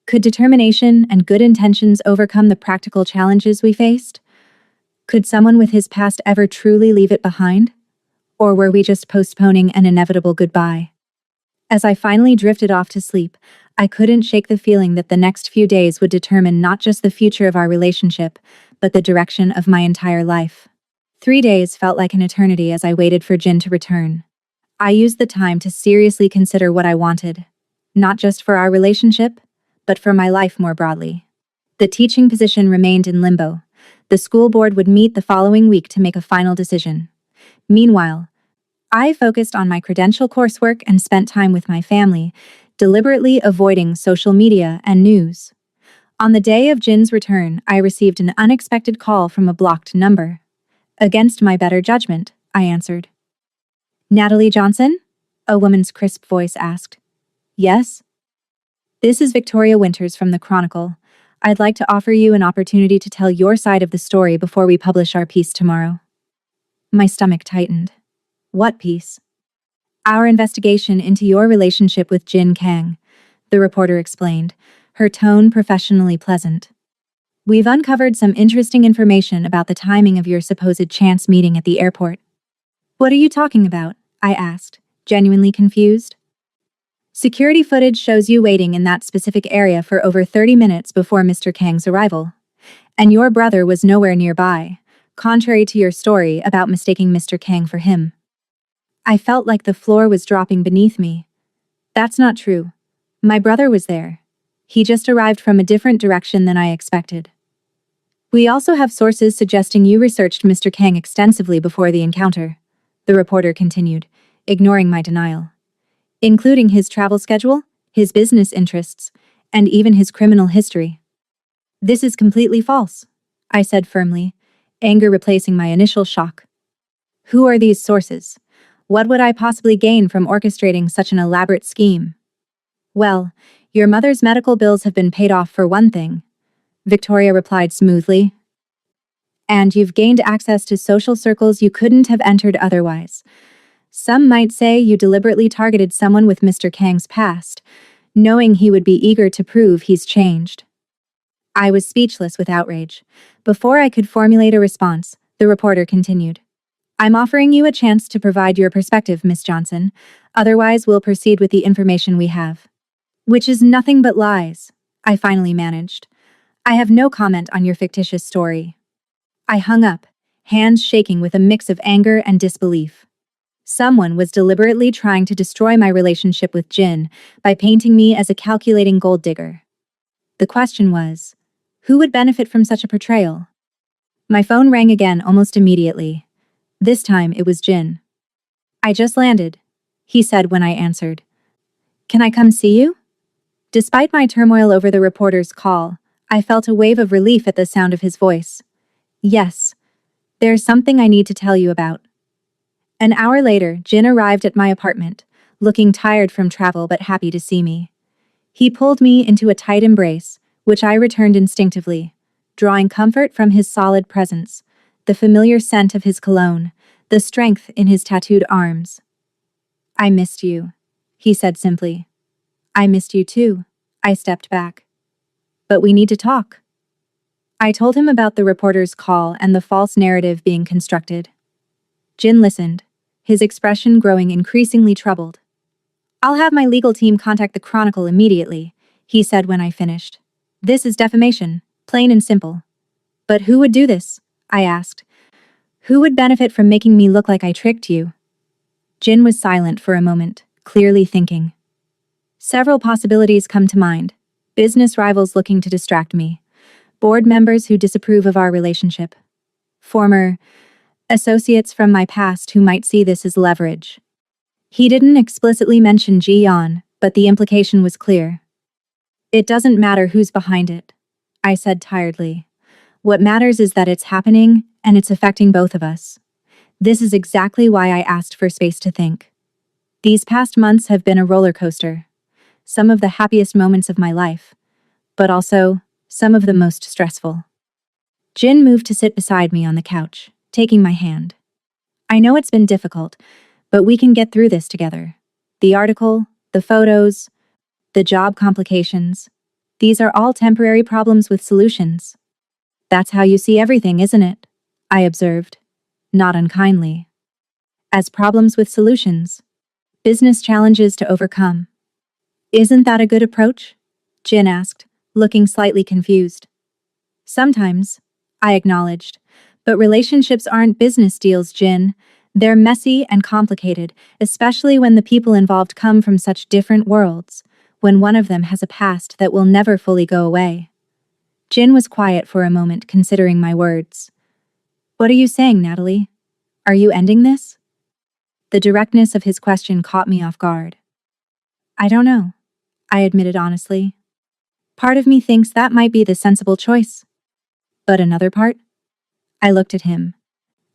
Could determination and good intentions overcome the practical challenges we faced? Could someone with his past ever truly leave it behind? Or were we just postponing an inevitable goodbye? As I finally drifted off to sleep, I couldn't shake the feeling that the next few days would determine not just the future of our relationship, but the direction of my entire life. 3 days felt like an eternity as I waited for Jin to return. I used the time to seriously consider what I wanted, not just for our relationship, but for my life more broadly. The teaching position remained in limbo. The school board would meet the following week to make a final decision. Meanwhile, I focused on my credential coursework and spent time with my family, deliberately avoiding social media and news. On the day of Jin's return, I received an unexpected call from a blocked number. Against my better judgment, I answered. Natalie Johnson? A woman's crisp voice asked. Yes? This is Victoria Winters from the Chronicle. I'd like to offer you an opportunity to tell your side of the story before we publish our piece tomorrow. My stomach tightened. What piece? Our investigation into your relationship with Jin Kang, the reporter explained, her tone professionally pleasant. We've uncovered some interesting information about the timing of your supposed chance meeting at the airport. What are you talking about? I asked, genuinely confused. Security footage shows you waiting in that specific area for over 30 minutes before Mr. Kang's arrival. And your brother was nowhere nearby, contrary to your story about mistaking Mr. Kang for him. I felt like the floor was dropping beneath me. That's not true. My brother was there. He just arrived from a different direction than I expected. We also have sources suggesting you researched Mr. Kang extensively before the encounter, the reporter continued, ignoring my denial. Including his travel schedule, his business interests, and even his criminal history. This is completely false, I said firmly, anger replacing my initial shock. Who are these sources? What would I possibly gain from orchestrating such an elaborate scheme? Well, your mother's medical bills have been paid off for one thing, Victoria replied smoothly. And you've gained access to social circles you couldn't have entered otherwise. Some might say you deliberately targeted someone with Mr. Kang's past, knowing he would be eager to prove he's changed. I was speechless with outrage. Before I could formulate a response, the reporter continued. I'm offering you a chance to provide your perspective, Miss Johnson. Otherwise, we'll proceed with the information we have. Which is nothing but lies, I finally managed. I have no comment on your fictitious story. I hung up, hands shaking with a mix of anger and disbelief. Someone was deliberately trying to destroy my relationship with Jin by painting me as a calculating gold digger. The question was, who would benefit from such a portrayal? My phone rang again almost immediately. This time it was Jin. I just landed, he said when I answered. Can I come see you? Despite my turmoil over the reporter's call, I felt a wave of relief at the sound of his voice. Yes, there's something I need to tell you about. An hour later, Jin arrived at my apartment, looking tired from travel but happy to see me. He pulled me into a tight embrace, which I returned instinctively, drawing comfort from his solid presence, the familiar scent of his cologne, the strength in his tattooed arms. I missed you, he said simply. I missed you too. I stepped back. But we need to talk. I told him about the reporter's call and the false narrative being constructed. Jin listened, his expression growing increasingly troubled. I'll have my legal team contact the Chronicle immediately, he said when I finished. This is defamation, plain and simple. But who would do this? I asked. Who would benefit from making me look like I tricked you? Jin was silent for a moment, clearly thinking. Several possibilities come to mind. Business rivals looking to distract me. Board members who disapprove of our relationship. Former associates from my past who might see this as leverage. He didn't explicitly mention Ji-yeon, but the implication was clear. It doesn't matter who's behind it, I said tiredly. What matters is that it's happening, and it's affecting both of us. This is exactly why I asked for space to think. These past months have been a roller coaster. Some of the happiest moments of my life, but also some of the most stressful. Jin moved to sit beside me on the couch, taking my hand. I know it's been difficult, but we can get through this together. The article, the photos, the job complications. These are all temporary problems with solutions. That's how you see everything, isn't it? I observed, not unkindly. As problems with solutions. Business challenges to overcome. Isn't that a good approach? Jin asked, looking slightly confused. Sometimes, I acknowledged, but relationships aren't business deals, Jin. They're messy and complicated, especially when the people involved come from such different worlds, when one of them has a past that will never fully go away. Jin was quiet for a moment, considering my words. What are you saying, Natalie? Are you ending this? The directness of his question caught me off guard. I don't know, I admitted honestly. Part of me thinks that might be the sensible choice. But another part? I looked at him.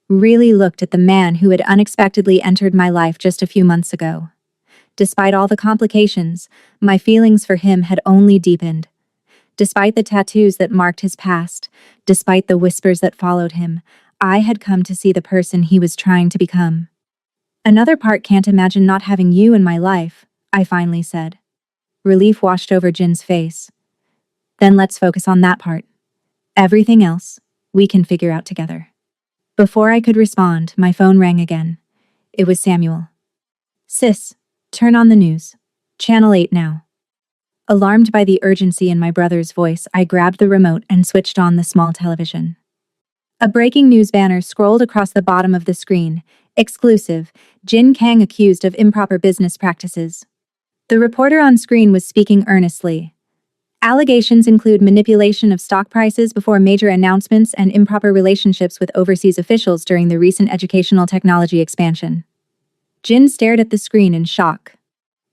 Really looked at the man who had unexpectedly entered my life just a few months ago. Despite all the complications, my feelings for him had only deepened. Despite the tattoos that marked his past, despite the whispers that followed him, I had come to see the person he was trying to become. Another part can't imagine not having you in my life, I finally said. Relief washed over Jin's face. Then let's focus on that part. Everything else, we can figure out together. Before I could respond, my phone rang again. It was Samuel. Sis, turn on the news. Channel 8 now. Alarmed by the urgency in my brother's voice, I grabbed the remote and switched on the small television. A breaking news banner scrolled across the bottom of the screen. Exclusive, Jin Kang accused of improper business practices. The reporter on screen was speaking earnestly. Allegations include manipulation of stock prices before major announcements and improper relationships with overseas officials during the recent educational technology expansion. Jin stared at the screen in shock.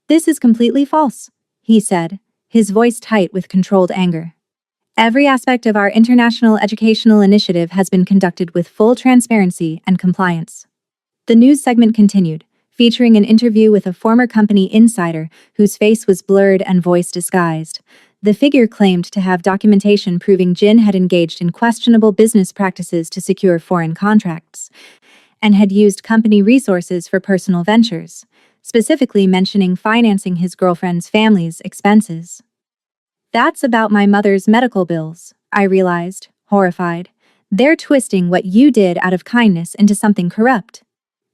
This is completely false, he said, his voice tight with controlled anger. Every aspect of our international educational initiative has been conducted with full transparency and compliance. The news segment continued, featuring an interview with a former company insider whose face was blurred and voice disguised. The figure claimed to have documentation proving Jin had engaged in questionable business practices to secure foreign contracts, and had used company resources for personal ventures, specifically mentioning financing his girlfriend's family's expenses. That's about my mother's medical bills, I realized, horrified. They're twisting what you did out of kindness into something corrupt.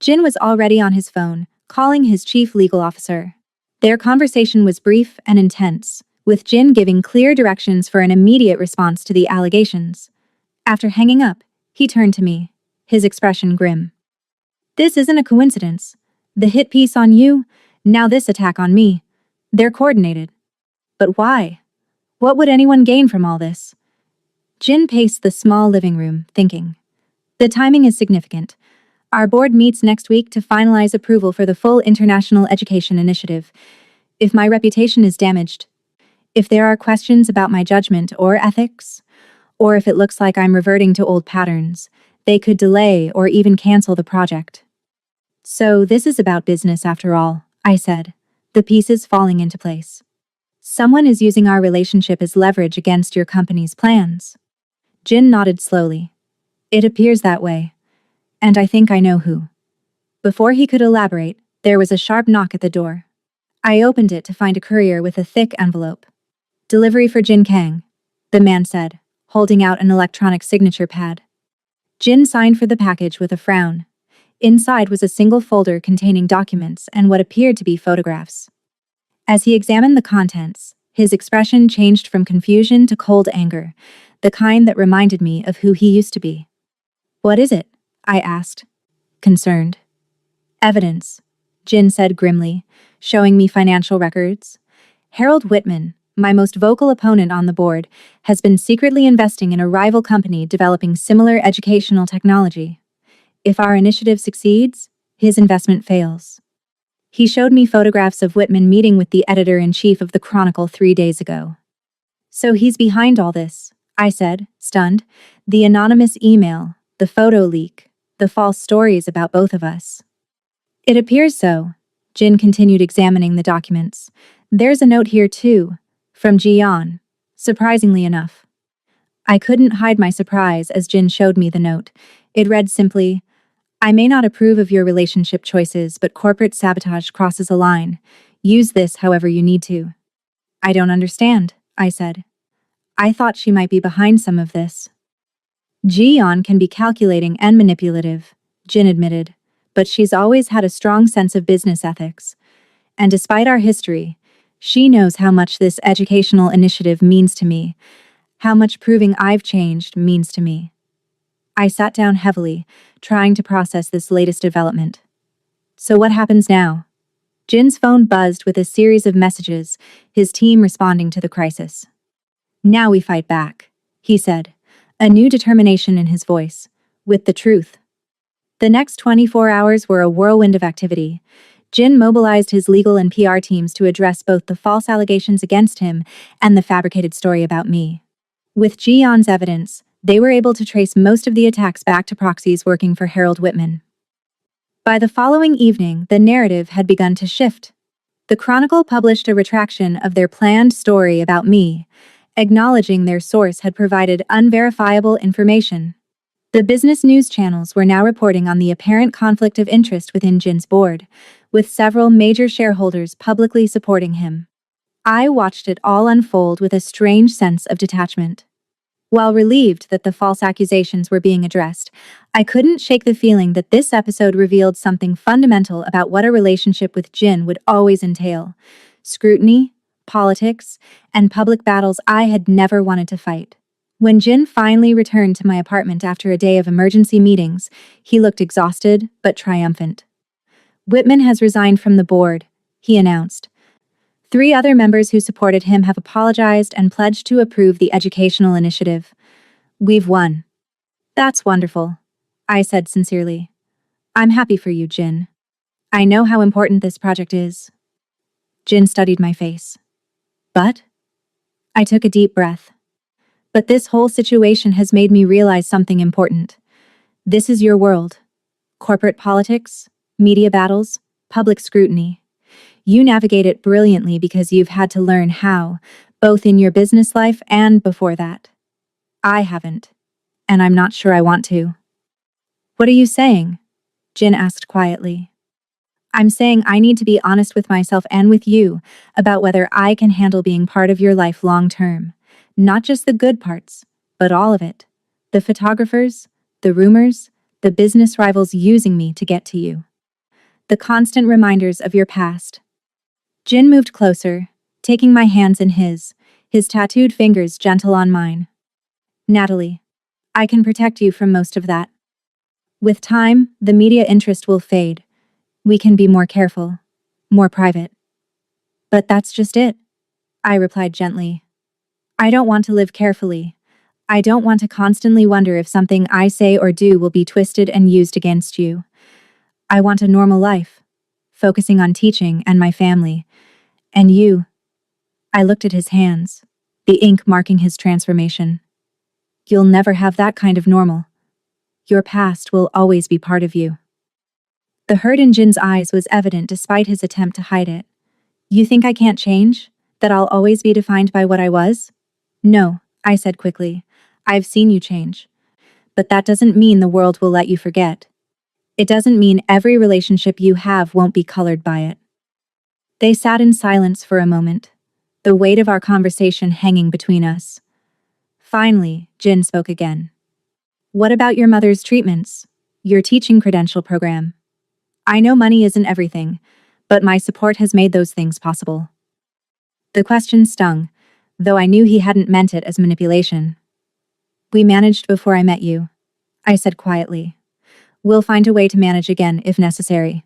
Jin was already on his phone, calling his chief legal officer. Their conversation was brief and intense, with Jin giving clear directions for an immediate response to the allegations. After hanging up, he turned to me, his expression grim. This isn't a coincidence. The hit piece on you, now this attack on me. They're coordinated. But why? What would anyone gain from all this? Jin paced the small living room, thinking. The timing is significant. Our board meets next week to finalize approval for the full international education initiative. If my reputation is damaged, if there are questions about my judgment or ethics, or if it looks like I'm reverting to old patterns, they could delay or even cancel the project. So this is about business after all, I said, the pieces falling into place. Someone is using our relationship as leverage against your company's plans. Jin nodded slowly. It appears that way. And I think I know who. Before he could elaborate, There was a sharp knock at the door. I opened it to find a courier with a thick envelope. "Delivery for Jin Kang," the man said, holding out an electronic signature pad. Jin signed for the package with a frown. Inside was a single folder containing documents and what appeared to be photographs. As he examined the contents, his expression changed from confusion to cold anger, the kind that reminded me of who he used to be. "What is it?" I asked, concerned. "Evidence," Jin said grimly, showing me financial records. "Harold Whitman, my most vocal opponent on the board, has been secretly investing in a rival company developing similar educational technology. If our initiative succeeds, his investment fails." He showed me photographs of Whitman meeting with the editor-in-chief of the Chronicle 3 days ago. "So he's behind all this," I said, stunned. "The anonymous email, the photo leak, the false stories about both of us." "It appears so," Jin continued examining the documents. "There's a note here too, from Jian, surprisingly enough." I couldn't hide my surprise as Jin showed me the note. It read simply, "I may not approve of your relationship choices, but corporate sabotage crosses a line. Use this however you need to." "I don't understand," I said. "I thought she might be behind some of this." "Jian can be calculating and manipulative," Jin admitted, "but she's always had a strong sense of business ethics. And despite our history, she knows how much this educational initiative means to me, how much proving I've changed means to me." I sat down heavily, trying to process this latest development. "So what happens now?" Jin's phone buzzed with a series of messages, his team responding to the crisis. "Now we fight back," he said, a new determination in his voice, "with the truth." The next 24 hours were a whirlwind of activity. Jin mobilized his legal and PR teams to address both the false allegations against him and the fabricated story about me. With Jian's evidence, they were able to trace most of the attacks back to proxies working for Harold Whitman. By the following evening, the narrative had begun to shift. The Chronicle published a retraction of their planned story about me, acknowledging their source had provided unverifiable information. The business news channels were now reporting on the apparent conflict of interest within Jin's board, with several major shareholders publicly supporting him. I watched it all unfold with a strange sense of detachment. While relieved that the false accusations were being addressed, I couldn't shake the feeling that this episode revealed something fundamental about what a relationship with Jin would always entail: scrutiny, politics, and public battles I had never wanted to fight. When Jin finally returned to my apartment after a day of emergency meetings, he looked exhausted but triumphant. "Whitman has resigned from the board," he announced. 3 other members who supported him have apologized and pledged to approve the educational initiative. "We've won." "That's wonderful," I said sincerely. "I'm happy for you, Jin. I know how important this project is." Jin studied my face. "But?" I took a deep breath. "But this whole situation has made me realize something important. This is your world. Corporate politics, media battles, public scrutiny. You navigate it brilliantly because you've had to learn how, both in your business life and before that. I haven't, and I'm not sure I want to." "What are you saying?" Jin asked quietly. "I'm saying I need to be honest with myself and with you about whether I can handle being part of your life long term. Not just the good parts, but all of it. The photographers, the rumors, the business rivals using me to get to you. The constant reminders of your past." Jin moved closer, taking my hands in his tattooed fingers gentle on mine. "Natalie, I can protect you from most of that. With time, the media interest will fade. We can be more careful, more private." "But that's just it," I replied gently. "I don't want to live carefully. I don't want to constantly wonder if something I say or do will be twisted and used against you. I want a normal life, focusing on teaching and my family. And you." I looked at his hands, the ink marking his transformation. "You'll never have that kind of normal. Your past will always be part of you." The hurt in Jin's eyes was evident despite his attempt to hide it. "You think I can't change? That I'll always be defined by what I was?" "No," I said quickly. "I've seen you change. But that doesn't mean the world will let you forget. It doesn't mean every relationship you have won't be colored by it. They sat in silence for a moment, the weight of our conversation hanging between us. Finally, Jin spoke again. What about your mother's treatments? Your teaching credential program? I know money isn't everything, but my support has made those things possible. The question stung, though I knew he hadn't meant it as manipulation. We managed before I met you, I said quietly. We'll find a way to manage again if necessary.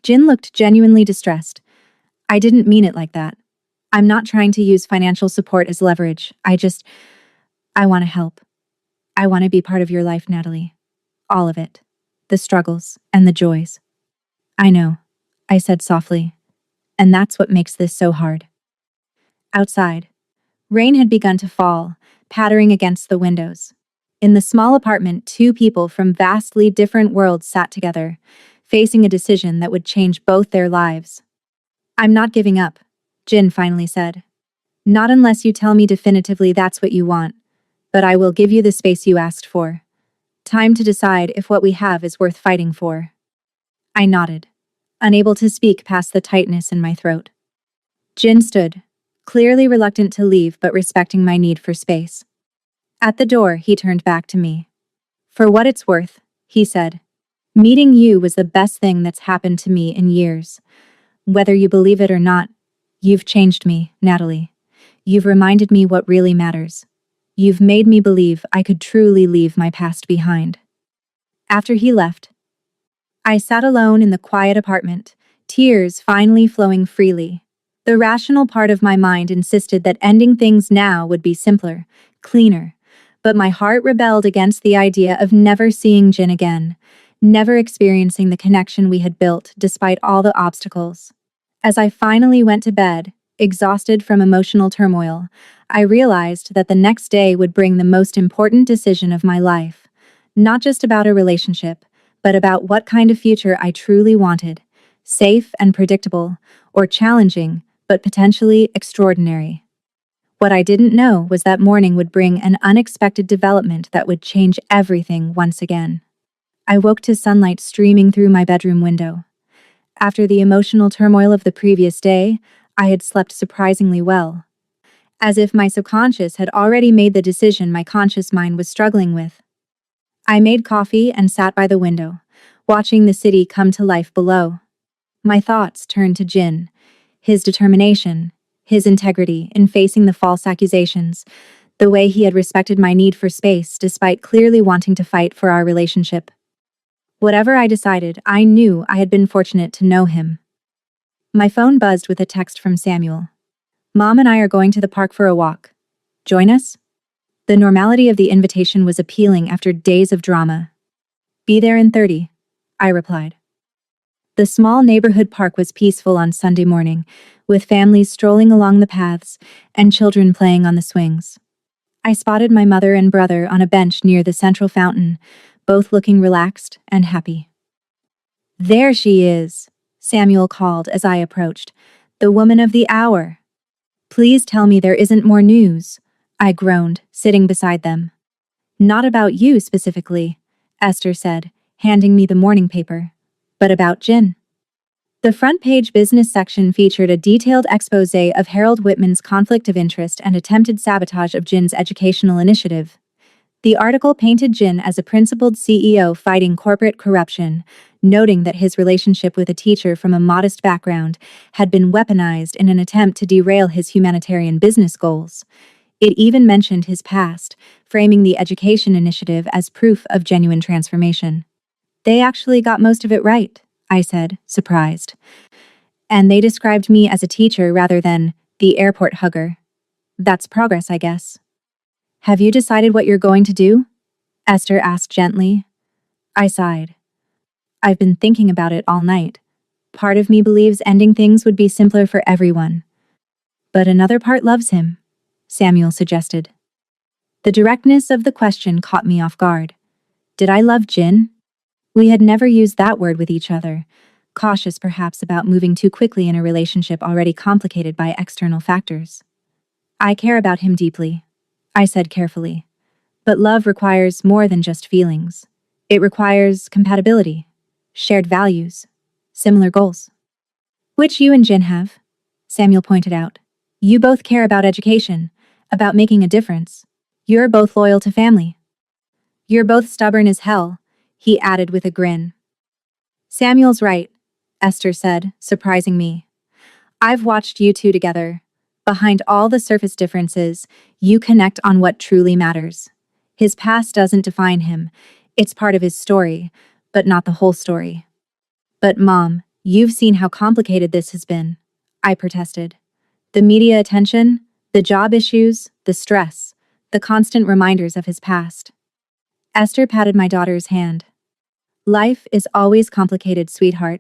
Jin looked genuinely distressed. I didn't mean it like that. I'm not trying to use financial support as leverage. I want to help. I want to be part of your life, Natalie. All of it. The struggles and the joys. I know, I said softly. And that's what makes this so hard. Outside, rain had begun to fall, pattering against the windows. In the small apartment, two people from vastly different worlds sat together, facing a decision that would change both their lives. I'm not giving up, Jin finally said. Not unless you tell me definitively that's what you want, but I will give you the space you asked for. Time to decide if what we have is worth fighting for. I nodded, unable to speak past the tightness in my throat. Jin stood, clearly reluctant to leave but respecting my need for space. At the door, he turned back to me. For what it's worth, he said, meeting you was the best thing that's happened to me in years. Whether you believe it or not, you've changed me, Natalie. You've reminded me what really matters. You've made me believe I could truly leave my past behind. After he left, I sat alone in the quiet apartment, tears finally flowing freely. The rational part of my mind insisted that ending things now would be simpler, cleaner, but my heart rebelled against the idea of never seeing Jin again, never experiencing the connection we had built despite all the obstacles. As I finally went to bed, exhausted from emotional turmoil, I realized that the next day would bring the most important decision of my life, not just about a relationship, but about what kind of future I truly wanted, safe and predictable, or challenging, but potentially extraordinary. What I didn't know was that morning would bring an unexpected development that would change everything once again. I woke to sunlight streaming through my bedroom window. After the emotional turmoil of the previous day, I had slept surprisingly well. As if my subconscious had already made the decision my conscious mind was struggling with. I made coffee and sat by the window, watching the city come to life below. My thoughts turned to Jin, his determination, his integrity in facing the false accusations, the way he had respected my need for space despite clearly wanting to fight for our relationship. Whatever I decided, I knew I had been fortunate to know him. My phone buzzed with a text from Samuel. Mom and I are going to the park for a walk. Join us? The normality of the invitation was appealing after days of drama. Be there in 30, I replied. The small neighborhood park was peaceful on Sunday morning, with families strolling along the paths and children playing on the swings. I spotted my mother and brother on a bench near the central fountain, both looking relaxed and happy. There she is, Samuel called as I approached, the woman of the hour. Please tell me there isn't more news, I groaned, sitting beside them. Not about you specifically, Esther said, handing me the morning paper, but about Jin. The front page business section featured a detailed expose of Harold Whitman's conflict of interest and attempted sabotage of Jin's educational initiative. The article painted Jin as a principled CEO fighting corporate corruption, noting that his relationship with a teacher from a modest background had been weaponized in an attempt to derail his humanitarian business goals. It even mentioned his past, framing the education initiative as proof of genuine transformation. They actually got most of it right, I said, surprised. And they described me as a teacher rather than the airport hugger. That's progress, I guess. Have you decided what you're going to do? Esther asked gently. I sighed. I've been thinking about it all night. Part of me believes ending things would be simpler for everyone. But another part loves him, Samuel suggested. The directness of the question caught me off guard. Did I love Jin? We had never used that word with each other, cautious perhaps about moving too quickly in a relationship already complicated by external factors. I care about him deeply, I said carefully. But love requires more than just feelings. It requires compatibility. shared values, similar goals. Which you and Jin have, Samuel pointed out. You both care about education, about making a difference. You're both loyal to family. You're both stubborn as hell, he added with a grin. Samuel's right, Esther said, surprising me. I've watched you two together. Behind all the surface differences, you connect on what truly matters. His past doesn't define him. It's part of his story, but not the whole story. But Mom, you've seen how complicated this has been, I protested. The media attention, the job issues, the stress, the constant reminders of his past. Esther patted my daughter's hand. Life is always complicated, sweetheart.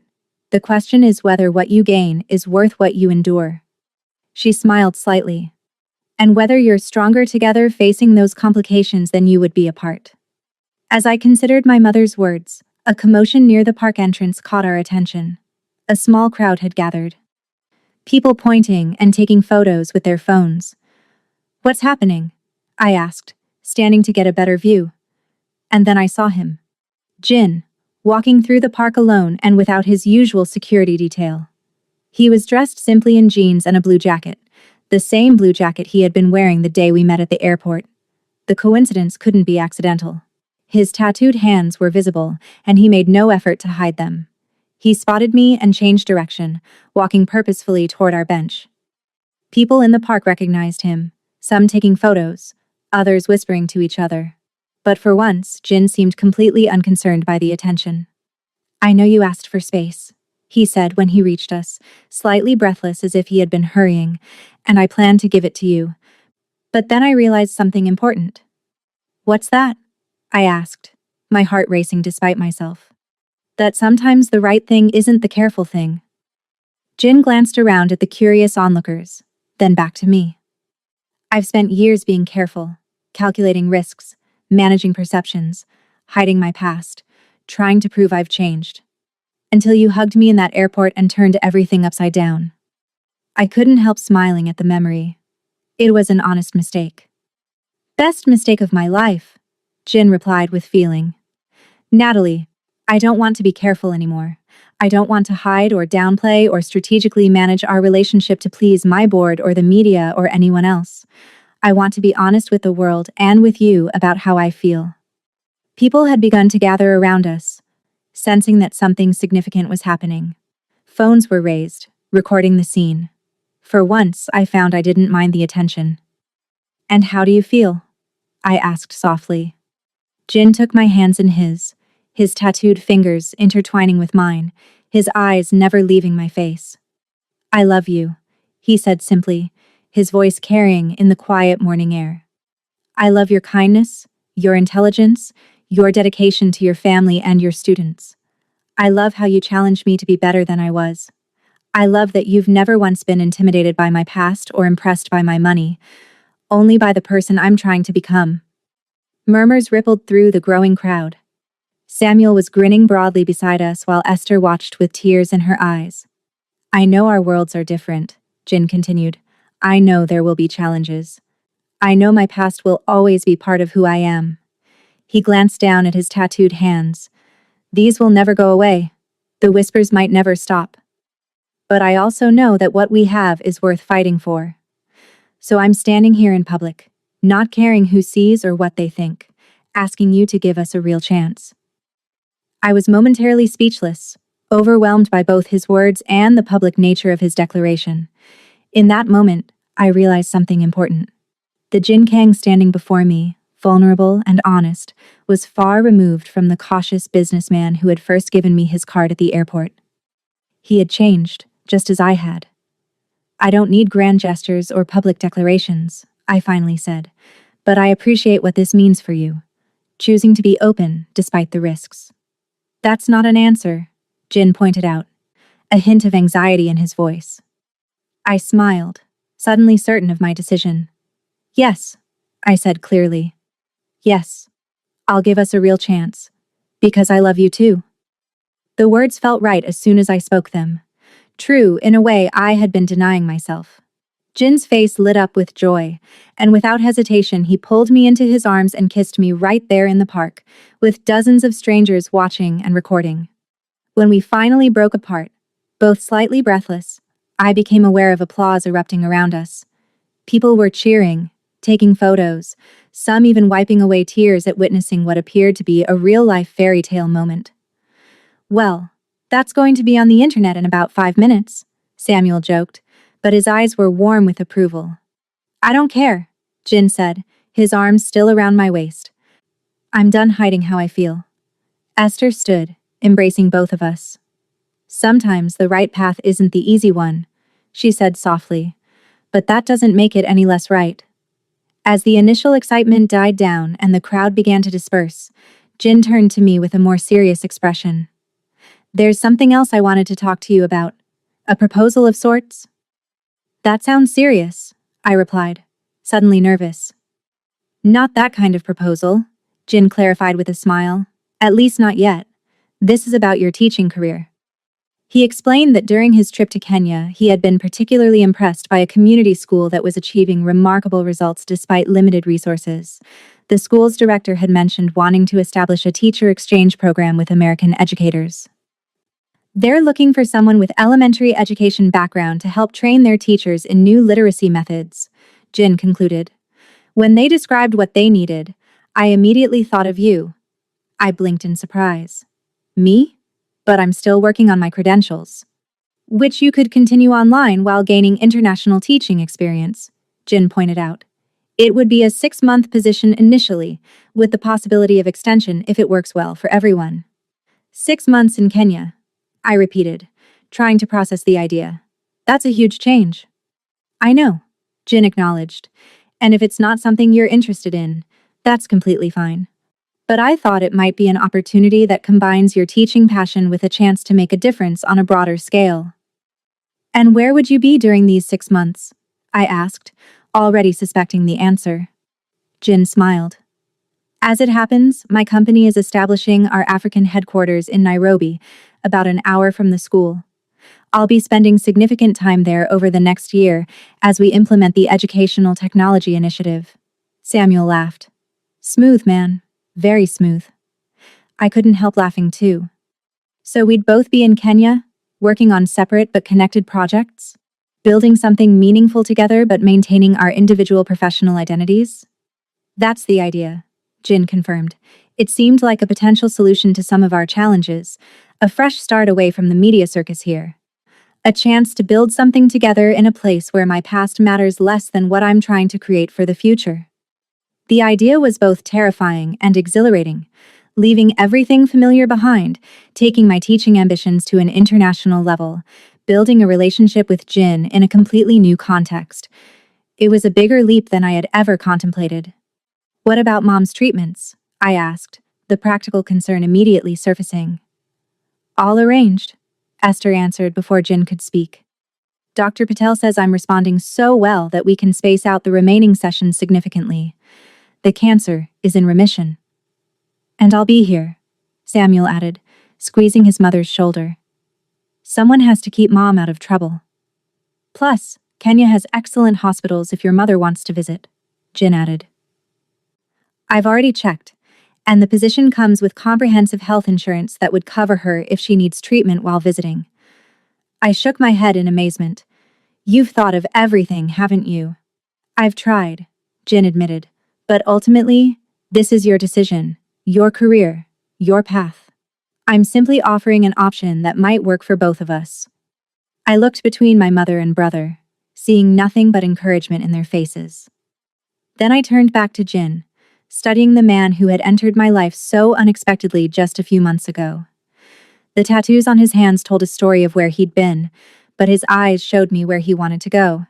The question is whether what you gain is worth what you endure. She smiled slightly. And whether you're stronger together facing those complications than you would be apart. As I considered my mother's words, a commotion near the park entrance caught our attention. A small crowd had gathered. People pointing and taking photos with their phones. What's happening? I asked, standing to get a better view. And then I saw him. Jin, walking through the park alone and without his usual security detail. He was dressed simply in jeans and a blue jacket, the same blue jacket he had been wearing the day we met at the airport. The coincidence couldn't be accidental. His tattooed hands were visible, and he made no effort to hide them. He spotted me and changed direction, walking purposefully toward our bench. People in the park recognized him, some taking photos, others whispering to each other. But for once, Jin seemed completely unconcerned by the attention. I know you asked for space, he said when he reached us, slightly breathless as if he had been hurrying, and I planned to give it to you. But then I realized something important. What's that? I asked, my heart racing despite myself. That sometimes the right thing isn't the careful thing. Jin glanced around at the curious onlookers, then back to me. I've spent years being careful, calculating risks, managing perceptions, hiding my past, trying to prove I've changed. Until you hugged me in that airport and turned everything upside down. I couldn't help smiling at the memory. It was an honest mistake. Best mistake of my life, Jin replied with feeling. Natalie, I don't want to be careful anymore. I don't want to hide or downplay or strategically manage our relationship to please my board or the media or anyone else. I want to be honest with the world and with you about how I feel. People had begun to gather around us, sensing that something significant was happening. Phones were raised, recording the scene. For once, I found I didn't mind the attention. And how do you feel? I asked softly. Jin took my hands in his tattooed fingers intertwining with mine, his eyes never leaving my face. I love you, he said simply, his voice carrying in the quiet morning air. I love your kindness, your intelligence, your dedication to your family and your students. I love how you challenge me to be better than I was. I love that you've never once been intimidated by my past or impressed by my money, only by the person I'm trying to become. Murmurs rippled through the growing crowd. Samuel was grinning broadly beside us while Esther watched with tears in her eyes. I know our worlds are different, Jin continued. I know there will be challenges. I know my past will always be part of who I am. He glanced down at his tattooed hands. These will never go away. The whispers might never stop. But I also know that what we have is worth fighting for. So I'm standing here in public, not caring who sees or what they think, asking you to give us a real chance. I was momentarily speechless, overwhelmed by both his words and the public nature of his declaration. In that moment, I realized something important. The Jin Kang standing before me, vulnerable and honest, was far removed from the cautious businessman who had first given me his card at the airport. He had changed, just as I had. I don't need grand gestures or public declarations, I finally said, but I appreciate what this means for you, choosing to be open despite the risks. That's not an answer, Jin pointed out, a hint of anxiety in his voice. I smiled, suddenly certain of my decision. Yes, I said clearly. Yes, I'll give us a real chance, because I love you too. The words felt right as soon as I spoke them. True, in a way I had been denying myself. Jin's face lit up with joy, and without hesitation he pulled me into his arms and kissed me right there in the park, with dozens of strangers watching and recording. When we finally broke apart, both slightly breathless, I became aware of applause erupting around us. People were cheering, taking photos, some even wiping away tears at witnessing what appeared to be a real-life fairy tale moment. "Well, that's going to be on the internet in about 5 minutes," Samuel joked, but his eyes were warm with approval. "I don't care," Jin said, his arms still around my waist. "I'm done hiding how I feel." Esther stood, embracing both of us. "Sometimes the right path isn't the easy one," she said softly, "but that doesn't make it any less right." As the initial excitement died down and the crowd began to disperse, Jin turned to me with a more serious expression. "There's something else I wanted to talk to you about. A proposal of sorts?" "That sounds serious," I replied, suddenly nervous. "Not that kind of proposal," Jin clarified with a smile. "At least not yet. This is about your teaching career." He explained that during his trip to Kenya, he had been particularly impressed by a community school that was achieving remarkable results despite limited resources. The school's director had mentioned wanting to establish a teacher exchange program with American educators. "They're looking for someone with elementary education background to help train their teachers in new literacy methods," Jin concluded. "When they described what they needed, I immediately thought of you." I blinked in surprise. "Me? But I'm still working on my credentials." "Which you could continue online while gaining international teaching experience," Jin pointed out. "It would be a 6-month position initially, with the possibility of extension if it works well for everyone." 6 months in Kenya, I repeated, trying to process the idea. "That's a huge change." "I know," Jin acknowledged. "And if it's not something you're interested in, that's completely fine. But I thought it might be an opportunity that combines your teaching passion with a chance to make a difference on a broader scale." "And where would you be during these 6 months?" I asked, already suspecting the answer. Jin smiled. "As it happens, my company is establishing our African headquarters in Nairobi, about an hour from the school. I'll be spending significant time there over the next year as we implement the Educational Technology Initiative." Samuel laughed. "Smooth, man. Very smooth." I couldn't help laughing too. "So we'd both be in Kenya, working on separate but connected projects? Building something meaningful together but maintaining our individual professional identities?" "That's the idea," Jin confirmed. "It seemed like a potential solution to some of our challenges, a fresh start away from the media circus here. A chance to build something together in a place where my past matters less than what I'm trying to create for the future." The idea was both terrifying and exhilarating, leaving everything familiar behind, taking my teaching ambitions to an international level, building a relationship with Jin in a completely new context. It was a bigger leap than I had ever contemplated. "What about Mom's treatments?" I asked, the practical concern immediately surfacing. "All arranged," Esther answered before Jin could speak. "Dr. Patel says I'm responding so well that we can space out the remaining sessions significantly. The cancer is in remission." "And I'll be here," Samuel added, squeezing his mother's shoulder. "Someone has to keep Mom out of trouble. Plus, Kenya has excellent hospitals if your mother wants to visit," Jin added. "I've already checked, and the position comes with comprehensive health insurance that would cover her if she needs treatment while visiting." I shook my head in amazement. "You've thought of everything, haven't you?" "I've tried," Jin admitted. "But ultimately, this is your decision, your career, your path. I'm simply offering an option that might work for both of us." I looked between my mother and brother, seeing nothing but encouragement in their faces. Then I turned back to Jin, studying the man who had entered my life so unexpectedly just a few months ago. The tattoos on his hands told a story of where he'd been, but his eyes showed me where he wanted to go.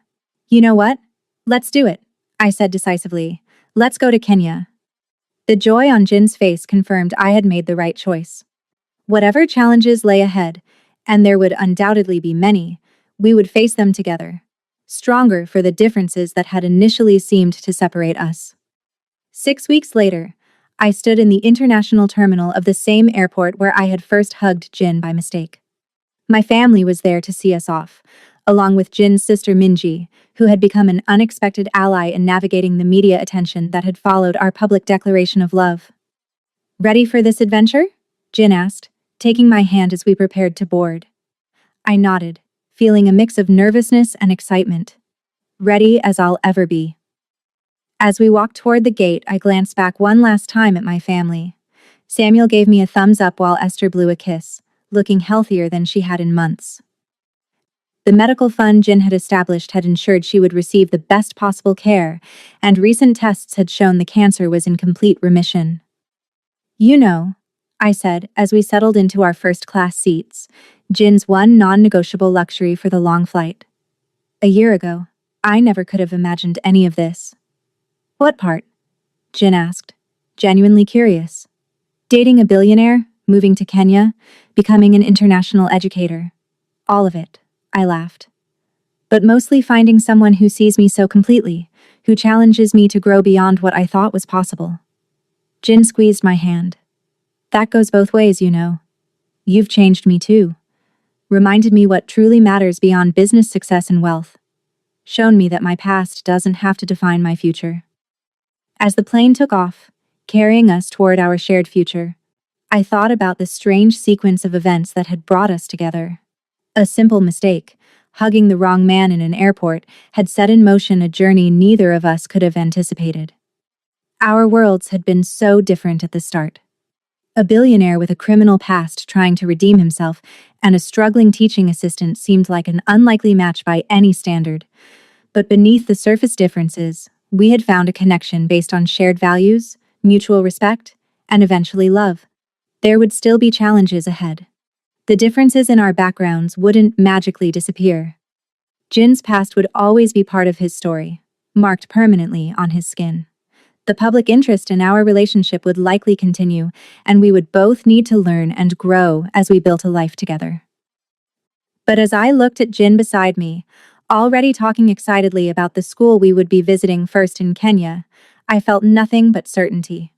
"You know what? Let's do it," I said decisively. "Let's go to Kenya." The joy on Jin's face confirmed I had made the right choice. Whatever challenges lay ahead, and there would undoubtedly be many, we would face them together, stronger for the differences that had initially seemed to separate us. 6 weeks later, I stood in the international terminal of the same airport where I had first hugged Jin by mistake. My family was there to see us off, along with Jin's sister Minji, who had become an unexpected ally in navigating the media attention that had followed our public declaration of love. "Ready for this adventure?" Jin asked, taking my hand as we prepared to board. I nodded, feeling a mix of nervousness and excitement. Ready as I'll ever be. As we walked toward the gate, I glanced back one last time at my family. Samuel gave me a thumbs up while Esther blew a kiss, looking healthier than she had in months. The medical fund Jin had established had ensured she would receive the best possible care, and recent tests had shown the cancer was in complete remission. You know, I said as we settled into our first-class seats, Jin's one non-negotiable luxury for the long flight. A year ago, I never could have imagined any of this. What part? Jin asked, genuinely curious. Dating a billionaire, moving to Kenya, becoming an international educator. All of it, I laughed. But mostly finding someone who sees me so completely, who challenges me to grow beyond what I thought was possible. Jin squeezed my hand. That goes both ways, you know. You've changed me too. Reminded me what truly matters beyond business success and wealth. Shown me that my past doesn't have to define my future. As the plane took off, carrying us toward our shared future, I thought about the strange sequence of events that had brought us together. A simple mistake, hugging the wrong man in an airport, had set in motion a journey neither of us could have anticipated. Our worlds had been so different at the start. A billionaire with a criminal past trying to redeem himself, and a struggling teaching assistant seemed like an unlikely match by any standard. But beneath the surface differences, we had found a connection based on shared values, mutual respect, and eventually love. There would still be challenges ahead. The differences in our backgrounds wouldn't magically disappear. Jin's past would always be part of his story, marked permanently on his skin. The public interest in our relationship would likely continue, and we would both need to learn and grow as we built a life together. But as I looked at Jin beside me, already talking excitedly about the school we would be visiting first in Kenya, I felt nothing but certainty.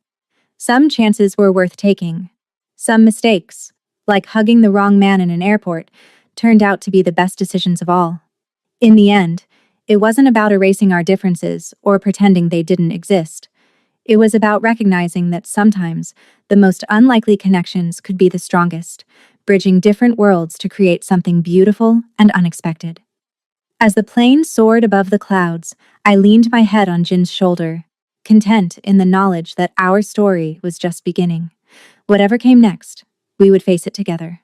Some chances were worth taking. Some mistakes, like hugging the wrong man in an airport, turned out to be the best decisions of all. In the end, it wasn't about erasing our differences or pretending they didn't exist. It was about recognizing that sometimes the most unlikely connections could be the strongest, bridging different worlds to create something beautiful and unexpected. As the plane soared above the clouds, I leaned my head on Jin's shoulder, content in the knowledge that our story was just beginning. Whatever came next, we would face it together.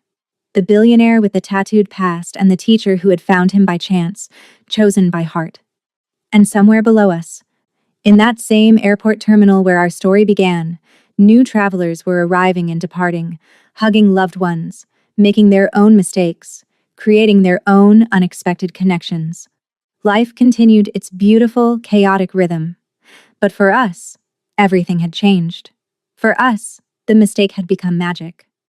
The billionaire with the tattooed past and the teacher who had found him by chance, chosen by heart. And somewhere below us, in that same airport terminal where our story began, new travelers were arriving and departing, hugging loved ones, making their own mistakes, creating their own unexpected connections. Life continued its beautiful, chaotic rhythm. But for us, everything had changed. For us, the mistake had become magic.